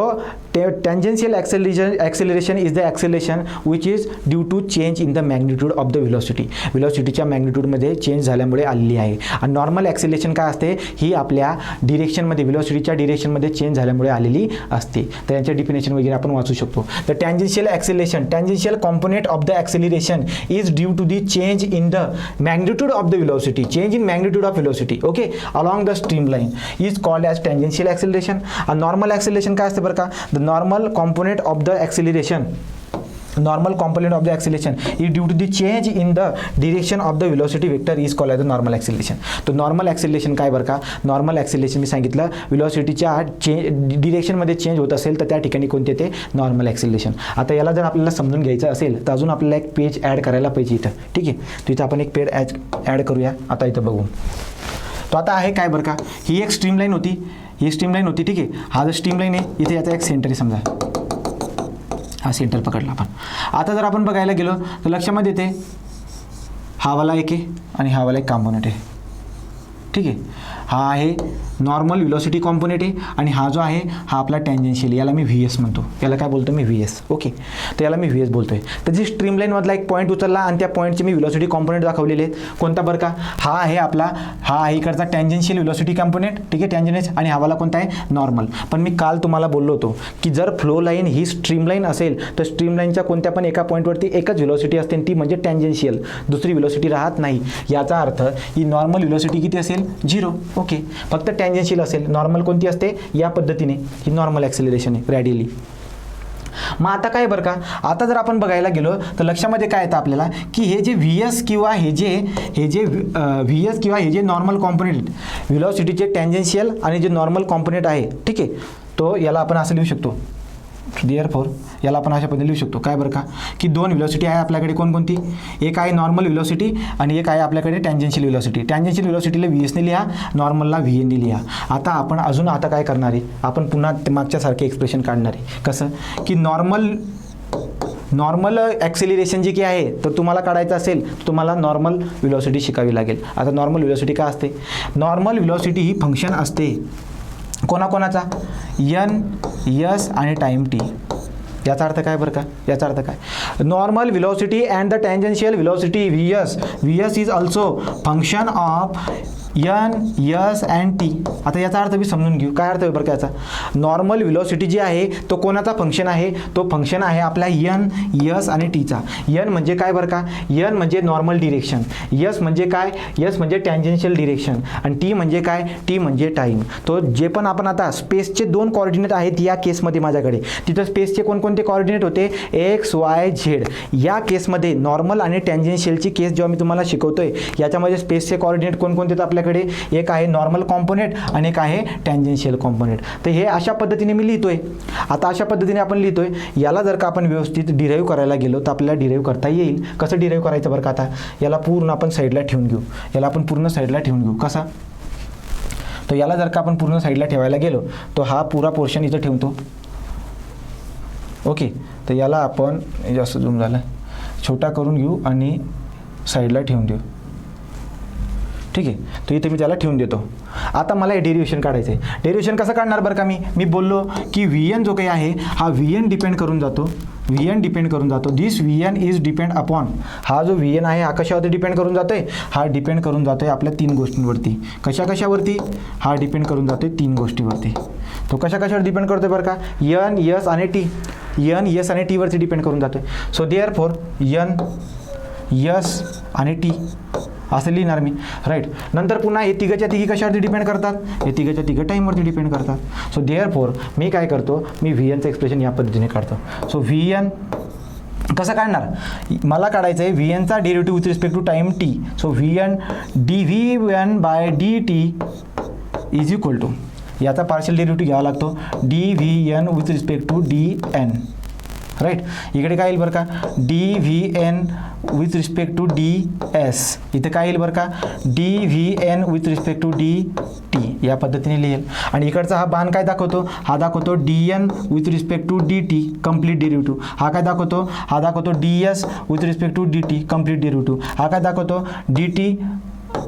tangential acceleration is the acceleration which is due to change in the magnitude of the velocity. व्हिलॉसिटीच्या मॅग्निट्यूडमध्ये चेंज झाल्यामुळे आलेली आहे. आणि नॉर्मल ॲक्सेलरेशन काय असते, ही आपल्या डिरेक्शनमध्ये, व्हिलॉसिटीच्या डिरेक्शनमध्ये चेंज झाल्यामुळे आलेली असते. तर यांच्या डेफिनेशन वगैरे आपण वाचू शकतो. The tangential acceleration, tangential component of the acceleration is due to the change in the magnitude of the velocity, change in magnitude of velocity, okay, along the streamline is called as tangential acceleration. आणि normal acceleration काय असते बरं का, the normal component of the acceleration is due to the change in the direction of the velocity vector is called as the normal acceleration. तो normal acceleration काय बरं का, normal acceleration मी सांगितलं व्हिलॉसिटीच्या डिरेक्शनमध्ये चेंज होत असेल तर त्या ठिकाणी कोणते ते नॉर्मल ॲक्सेलरेशन. आता याला जर आपल्याला समजून घ्यायचं असेल तर अजून आपल्याला एक पेज ॲड करायला पाहिजे इथं. ठीक आहे, तर इथं आपण एक पेज ॲड करूया. आता इथं बघू, तो आता आहे काय बरं का, ही एक स्ट्रीमलाईन होती, ही स्ट्रीमलाईन होती. ठीक आहे, हा जर स्ट्रीमलाईन आहे, इथे याचा एक सेंटर आहे, समजा हा सेंटर पकडला आपण. आता जर आपण बघायला गेलो तर लक्षामध्ये येते हा वाला एक आहे आणि हा वाला एक कॉम्पोनेंट आहे. ठीक आहे, हा आहे नॉर्मल व्हिलॉसिटी कॉम्पोनेंट आहे आणि हा जो आहे हा आपला टँजेन्शियल, याला मी व्ही एस म्हणतो. याला काय बोलतो मी, व्ही एस. ओके, तर याला मी व्ही एस बोलतोय. तर जी स्ट्रीमलाईनमधला एक पॉईंट उचलला आणि त्या पॉईंटचे मी व्हिलॉसिटी कॉम्पोनेंट दाखवलेले आहेत. कोणता बरं का, हा आहे आपला, हा आहे इकडचा टँजेन्शियल व्हिलॉसिटी कॉम्पोनेंट. ठीक आहे, टँजेन्शियल. आणि हा वाला कोणता आहे, नॉर्मल. पण मी काल तुम्हाला बोललो होतो की जर फ्लो लाईन ही स्ट्रीमलाईन असेल तर स्ट्रीमलाईनच्या कोणत्या पण एका पॉईंटवरती एकच व्हिलॉसिटी असते, ती म्हणजे टँजेन्शियल, दुसरी व्हिलॉसिटी राहत नाही. याचा अर्थ ही नॉर्मल व्हिलॉसिटी किती असेल, 0. ओके, फक्त टँजेन्शियल असेल. नॉर्मल कोणती असते, या पद्धतीने ही नॉर्मल ॲक्सेलरेशन आहे, रॅडियली. मग आता काय बरं का, आता जर आपण बघायला गेलो तर लक्षामध्ये काय येतं आपल्याला की हे जे व्ही एस किंवा हे जे नॉर्मल कॉम्पोनेंट व्हिलॉसिटीचे टँजेन्शियल आणि जे नॉर्मल कॉम्पोनेंट आहे, ठीक आहे, तो याला आपण असं लिहू शकतो, देअरफॉर याला आपण अशा पद्धतीने लिहू शकतो, काय बरं का, की दोन व्हेलॉसिटी आहे आपल्याकडे कोणकोणती, एक आहे नॉर्मल व्हेलॉसिटी आणि एक आहे आपल्याकडे टँजेन्शियल व्हेलॉसिटी. टँजेन्शियल व्हेलॉसिटीला VS ने लिहा, नॉर्मलला VN ने लिहा. आता आपण अजून आता काय करणार आहे, आपण पुन्हा मागच्यासारखे एक्सप्रेशन काढणार आहे. कसं की नॉर्मल ॲक्सेलरेशन जे काही आहे तर तुम्हाला काढायचं असेल तर तुम्हाला नॉर्मल व्हेलॉसिटी शिकावी लागेल. आता नॉर्मल व्हेलॉसिटी काय असते, नॉर्मल व्हेलॉसिटी ही फंक्शन असते कोणाकोणाचा, N, S आणि टाईम T. याचा अर्थ काय बरं का, याचा अर्थ काय, normal velocity and the tangential velocity VS is also function of N, S and T. आता याचा अर्थ मी समजून घेऊ, काय अर्थ आहे बरं का याचा, नॉर्मल व्हेलॉसिटी जी आहे तो कोणाचा फंक्शन आहे, तो फंक्शन आहे आपल्या N, S आणि Tचा. N म्हणजे काय बरं का, N म्हणजे नॉर्मल डिरेक्शन, S म्हणजे काय, S म्हणजे टँजेन्शियल डिरेक्शन आणि T म्हणजे काय, T म्हणजे टाईम. तो जे पण आपण आता स्पेसचे दोन कॉर्डिनेट आहेत या केसमध्ये माझ्याकडे, तिथं स्पेसचे कोणकोणते कॉर्डिनेट होते, X, Y, Z. या केसमध्ये नॉर्मल आणि टँजेन्शियलची केस जेव्हा मी तुम्हाला शिकवतोय याच्यामध्ये स्पेसचे कॉर्डिनेट कोणकोणते, आपल्याकडे एक आहे नॉर्मल कॉम्पोनेंट आणि एक आहे टँजेन्शियल कॉम्पोनेंट. तर हे अशा पद्धतीने मी लिहितोय. आता अशा पद्धतीने आपण लिहितोय, याला जर का आपण व्यवस्थित डिराईव्ह करायला गेलो तर आपल्याला डिराईव्ह करता येईल. कसं डिराईव्ह करायचं बरं का, आता याला पूर्ण आपण साईडला ठेवून घेऊ, याला आपण पूर्ण साईडला ठेवून घेऊ. कसा, तर याला जर का आपण पूर्ण साईडला ठेवायला गेलो तो हा पुरा पोर्शन इथं ठेवतो. ओके, तर याला आपण जास्त झूम झालं छोटा करून घेऊ आणि साईडला ठेवून देऊ. ठीक आहे, तर इथे मी त्याला ठेवून देतो. आता मला हे डेरिव्हेशन काढायचं आहे. डेरिव्हेशन कसं काढणार बरं का, मी बोललो की VN जो काही आहे हा VN डिपेंड करून जातो, VN डिपेंड करून जातो. दिस VN इज डिपेंड अपॉन, हा जो VN आहे हा कशावरती डिपेंड करून जातोय, हा डिपेंड करून जातोय आपल्या तीन गोष्टींवरती. कशावरती, हा डिपेंड करून जातोय तीन गोष्टीवरती. तो कशावर डिपेंड करतोय बरं का, N, S आणि T. N, S आणि T वरती डिपेंड करून जातोय. सो देअरफॉर N, S आणि T असं लिहिणार मी, राईट. नंतर पुन्हा हे तिघाच्या तिघी कशावरती डिपेंड करतात, हे तिघाच्या तिघं टाईमवरती डिपेंड करतात. सो देअरफॉर मी काय करतो, मी VNचं एक्सप्रेशन या पद्धतीने काढतो. सो VN कसं काढणार, मला काढायचं आहे VNचा derivative with respect to time T. So VN dV1 by dt is equal to, याचा पार्शियल डेरिव्हेटिव्ह घ्यावा लागतो dVn with respect to dN, right. इकडे काय येईल बरं का, dVn with respect to ds. इथे काय येईल बरं का, dVn with respect to dt. या पद्धतीने लिहेल. आणि इकडचा हा बाण काय दाखवतो, हा दाखवतो dN with respect to dt complete derivative. हा काय दाखवतो, हा दाखवतो ds with respect to dt complete derivative. हा काय दाखवतो dt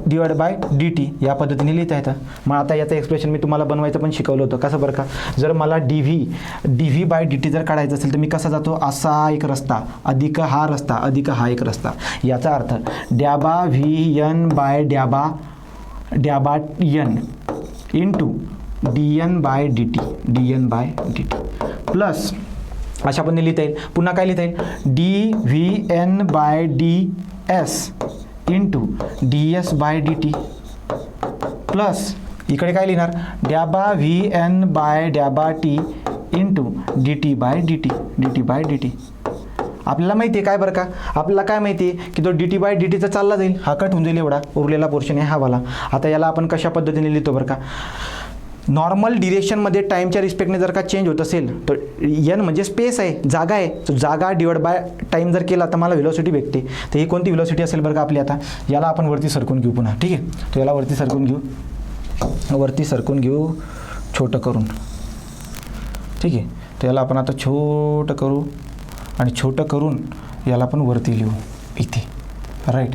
डिवाइड बाय dt. या पद्धतीने लिहिता येतं. मग आता याचं एक्सप्रेशन मी तुम्हाला बनवायचं पण शिकवलं होतं. कसं बरं का, जर मला dv बाय dt जर काढायचं असेल तर मी कसा जातो, असा एक रस्ता अधिक हा रस्ता अधिक हा एक रस्ता. याचा अर्थ ड्याबा VN बाय ड्याबा n into dN by dt plus अशा पद्धतीने लिहिता येईल. पुन्हा काय लिहिता येईल, dVn by ds into ds by dt plus इकडे काय लिहिणार, ड्याबा VN बाय ड्याबा t into dt by dt. आपल्याला माहिती आहे काय बरं का, आपल्याला काय माहिती आहे की तो dt बाय dtचा चालला जाईल, हा कट होऊन जाईल, एवढा उरलेला पोर्शन आहे हा वाला. आता याला आपण कशा पद्धतीने लिहितो बरं का, नॉर्मल डिरेक्शनमध्ये टाईमच्या रिस्पेक्टने जर का चेंज होत असेल तर N म्हणजे स्पेस आहे, जागा आहे. तो जागा डिवाइड बाय टाईम जर केला तर मला व्हेलॉसिटी भेटते. तर ही कोणती व्हेलॉसिटी असेल बरं का आपली, आता याला आपण वरती सरकून घेऊ पुन्हा. ठीक आहे, तर याला वरती सरकून घेऊ छोटं करून. ठीक आहे, तर याला आपण आता छोटं करू आणि छोटं करून याला आपण वरती लिहू इथे, राईट.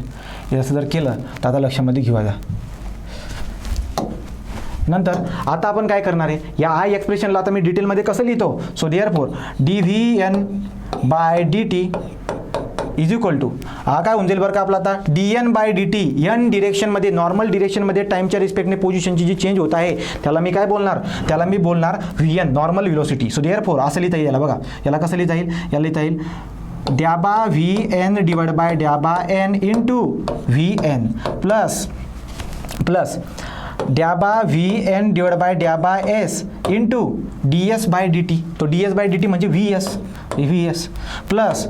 हे असं जर केलं तर आता लक्षामध्ये घेऊ. आता नंतर आता आपण काय करणार आहे, या एक्सप्रेशनला आता मी डिटेलमध्ये कसं लिहितो. So therefore dVn by dt is equal to, हा काय होऊन जाईल बरं का आपला आता dN बाय dt. n डिरेक्शनमध्ये नॉर्मल डिरेक्शनमध्ये टाईमच्या रिस्पेक्टने पोझिशनची जी चेंज होत आहे त्याला मी काय बोलणार, त्याला मी बोलणार VN normal velocity. So therefore असं लिहिता येईल याला, बघा याला कसं लिहिता येईल, याला लिहिता येईल ड्याबा VN डिवाइड बाय ड्याबा n इंटू VN प्लस ड्याबा VN डिवाइड बाय ड्याबा S into ds by dt. तो ds बाय dt म्हणजे VS, व्ही एस प्लस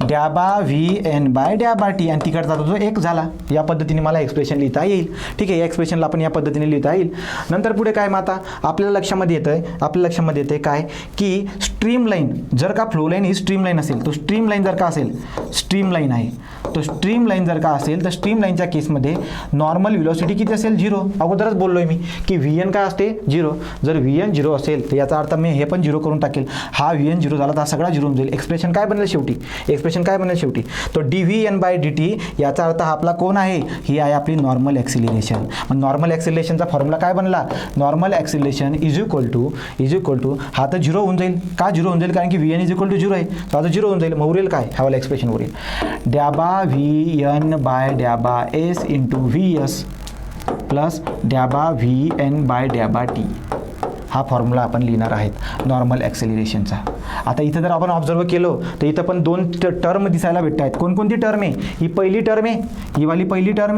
डॅबा व्ही एन बाय डॅबा टी, आणि तिकडचा जो एक झाला. या पद्धतीने मला एक्सप्रेशन लिहिता येईल. ठीक आहे, या एक्सप्रेशनला आपण या पद्धतीने लिहिता येईल. नंतर पुढे काय मग आता आपल्या लक्षामध्ये येतं काय की स्ट्रीम लाईन, जर का फ्लो लाईन ही स्ट्रीम लाईन असेल, तो स्ट्रीम लाईन जर का असेल, स्ट्रीम लाईन आहे, तो स्ट्रीम लाईन जर का असेल तर स्ट्रीम लाईनच्या केसमध्ये नॉर्मल व्हेलॉसिटी किती असेल? 0. अगोदरच बोललोय मी की व्ही एन काय असते? 0. जर व्ही एन 0 असेल तर याचा अर्थ मी हे पण 0 करून टाकेल. हा व्ही एन 0 झाला तर हा सगळा 0 होऊन जाईल. एक्सप्रेशन काय बनेल शेवटी? तो D V N by D T, याचा अर्थ हा आपला कोण आहे? ही आहे आपली नॉर्मल ॲक्सिलरेशन. मग नॉर्मल ॲक्सिलरेशनचा फॉर्म्युला काय बनला? Normal acceleration is equal to हा तर 0 होऊन जाईल. का 0 होऊन जाईल? कारण की V N is equal to 0 आहे, तर आता 0 होऊन जाईल. मग उरेल काय? ह्यावाला एक्सप्रेशन उरेल डॅबा व्ही एन बाय डॅबा s into v s plus डॅबा व्ही एन बाय डॅबा टी. हा फॉर्म्युला आपण लिहिणार आहेत नॉर्मल ॲक्सेलरेशनचा. आता इथं जर आपण ऑब्झर्व केलं तर इथं पण 2 टर्म दिसायला भेटत आहेत. कोणकोणती टर्म आहे? ही पहिली टर्म आहे, ही वाली पहिली टर्म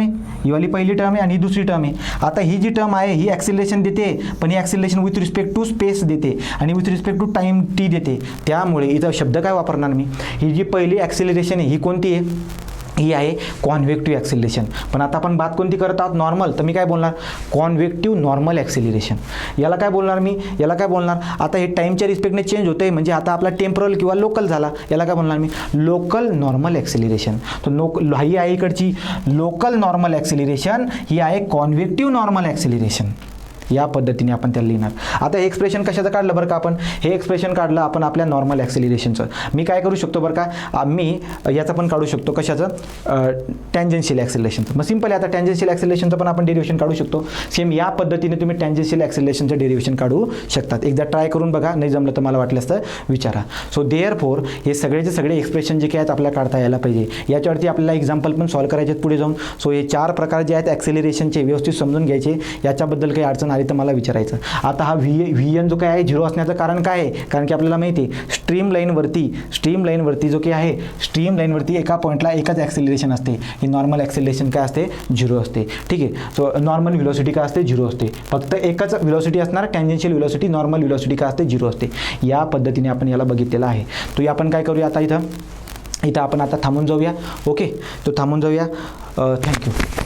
आहे आणि ही दुसरी टर्म आहे. आता ही जी टर्म आहे ही ॲक्सेलरेशन देते, पण ही acceleration with respect to space देते आणि with respect to time t देते. त्यामुळे इथं शब्द काय वापरणार मी? ही जी पहिली ॲक्सेलरेशन आहे ही कोणती आहे? ही आहे कॉन्व्हेक्टिव्ह ॲक्सिलरेशन. पण आता आपण बात कोणती करत आहोत? नॉर्मल. तर मी काय बोलणार? कॉन्व्हेक्टिव्ह नॉर्मल ॲक्सिलरेशन. याला काय बोलणार? आता हे टाईमच्या रिस्पेक्टने चेंज होते, म्हणजे आता आपला टेम्परल किंवा लोकल झाला. याला काय बोलणार मी? Local normal acceleration. तर ही आहे इकडची लोकल नॉर्मल ॲक्सिलरेशन, ही आहे कॉन्व्हेक्टिव्ह नॉर्मल ॲक्सिलरेशन. या पद्धतीने आपण त्याला लिहिणार. आता हे एक्सप्रेशन कशाचं काढलं बरं का? आपण हे एक्सप्रेशन काढलं आपण आपल्या नॉर्मल ॲक्सिलरेशनचं. मी काय करू शकतो बरं का? मी याचं पण काढू शकतो. कशाचं? टँजेन्शियल ॲक्सिलरेशनचं. मग सिंपल आहे. आता टँजेन्शियल ॲक्सिलरेशनचं पण आपण डेरिव्हेशन काढू शकतो. सेम या पद्धतीने तुम्ही टँजेन्शियल ॲक्सिलरेशनचं डेरिव्हेशन काढू शकतात. एकदा ट्राय करून बघा, नाही जमलं तर मला वाटलं असतं विचारा. सो देअरफॉर हे सगळेचे सगळे एक्सप्रेशन जे काही आहेत आपल्याला काढता यायला पाहिजे. याच्यावरती आपल्याला एक्झाम्पल पण सॉल्व करायचे आहेत पुढे जाऊन. सो हे 4 प्रकार जे आहेत ॲक्सिलरेशनचे व्यवस्थित समजून घ्यायचे. याच्याबद्दल काही अडचण आली तर मला विचारायचं. आता हा व्ही एन जो काय आहे 0 असण्याचं कारण काय आहे? कारण की आपल्याला माहिती आहे स्ट्रीम लाईनवरती जो काही आहे, स्ट्रीम लाईनवरती एका पॉईंटला एकच ॲक्सिलरेशन असते. ही नॉर्मल ॲक्सिलरेशन काय असते? 0 असते. ठीक आहे. सो नॉर्मल व्हेलॉसिटी काय असते? 0 असते. फक्त एकच व्हेलॉसिटी असणार टँजेन्शियल व्हेलॉसिटी. नॉर्मल व्हेलॉसिटी काय असते? 0 असते. या पद्धतीने आपण याला बघितलेलं आहे. तो आपण काय करूया आता इथं आपण आता थांबून जाऊया. ओके, तो थांबून जाऊया. थँक्यू.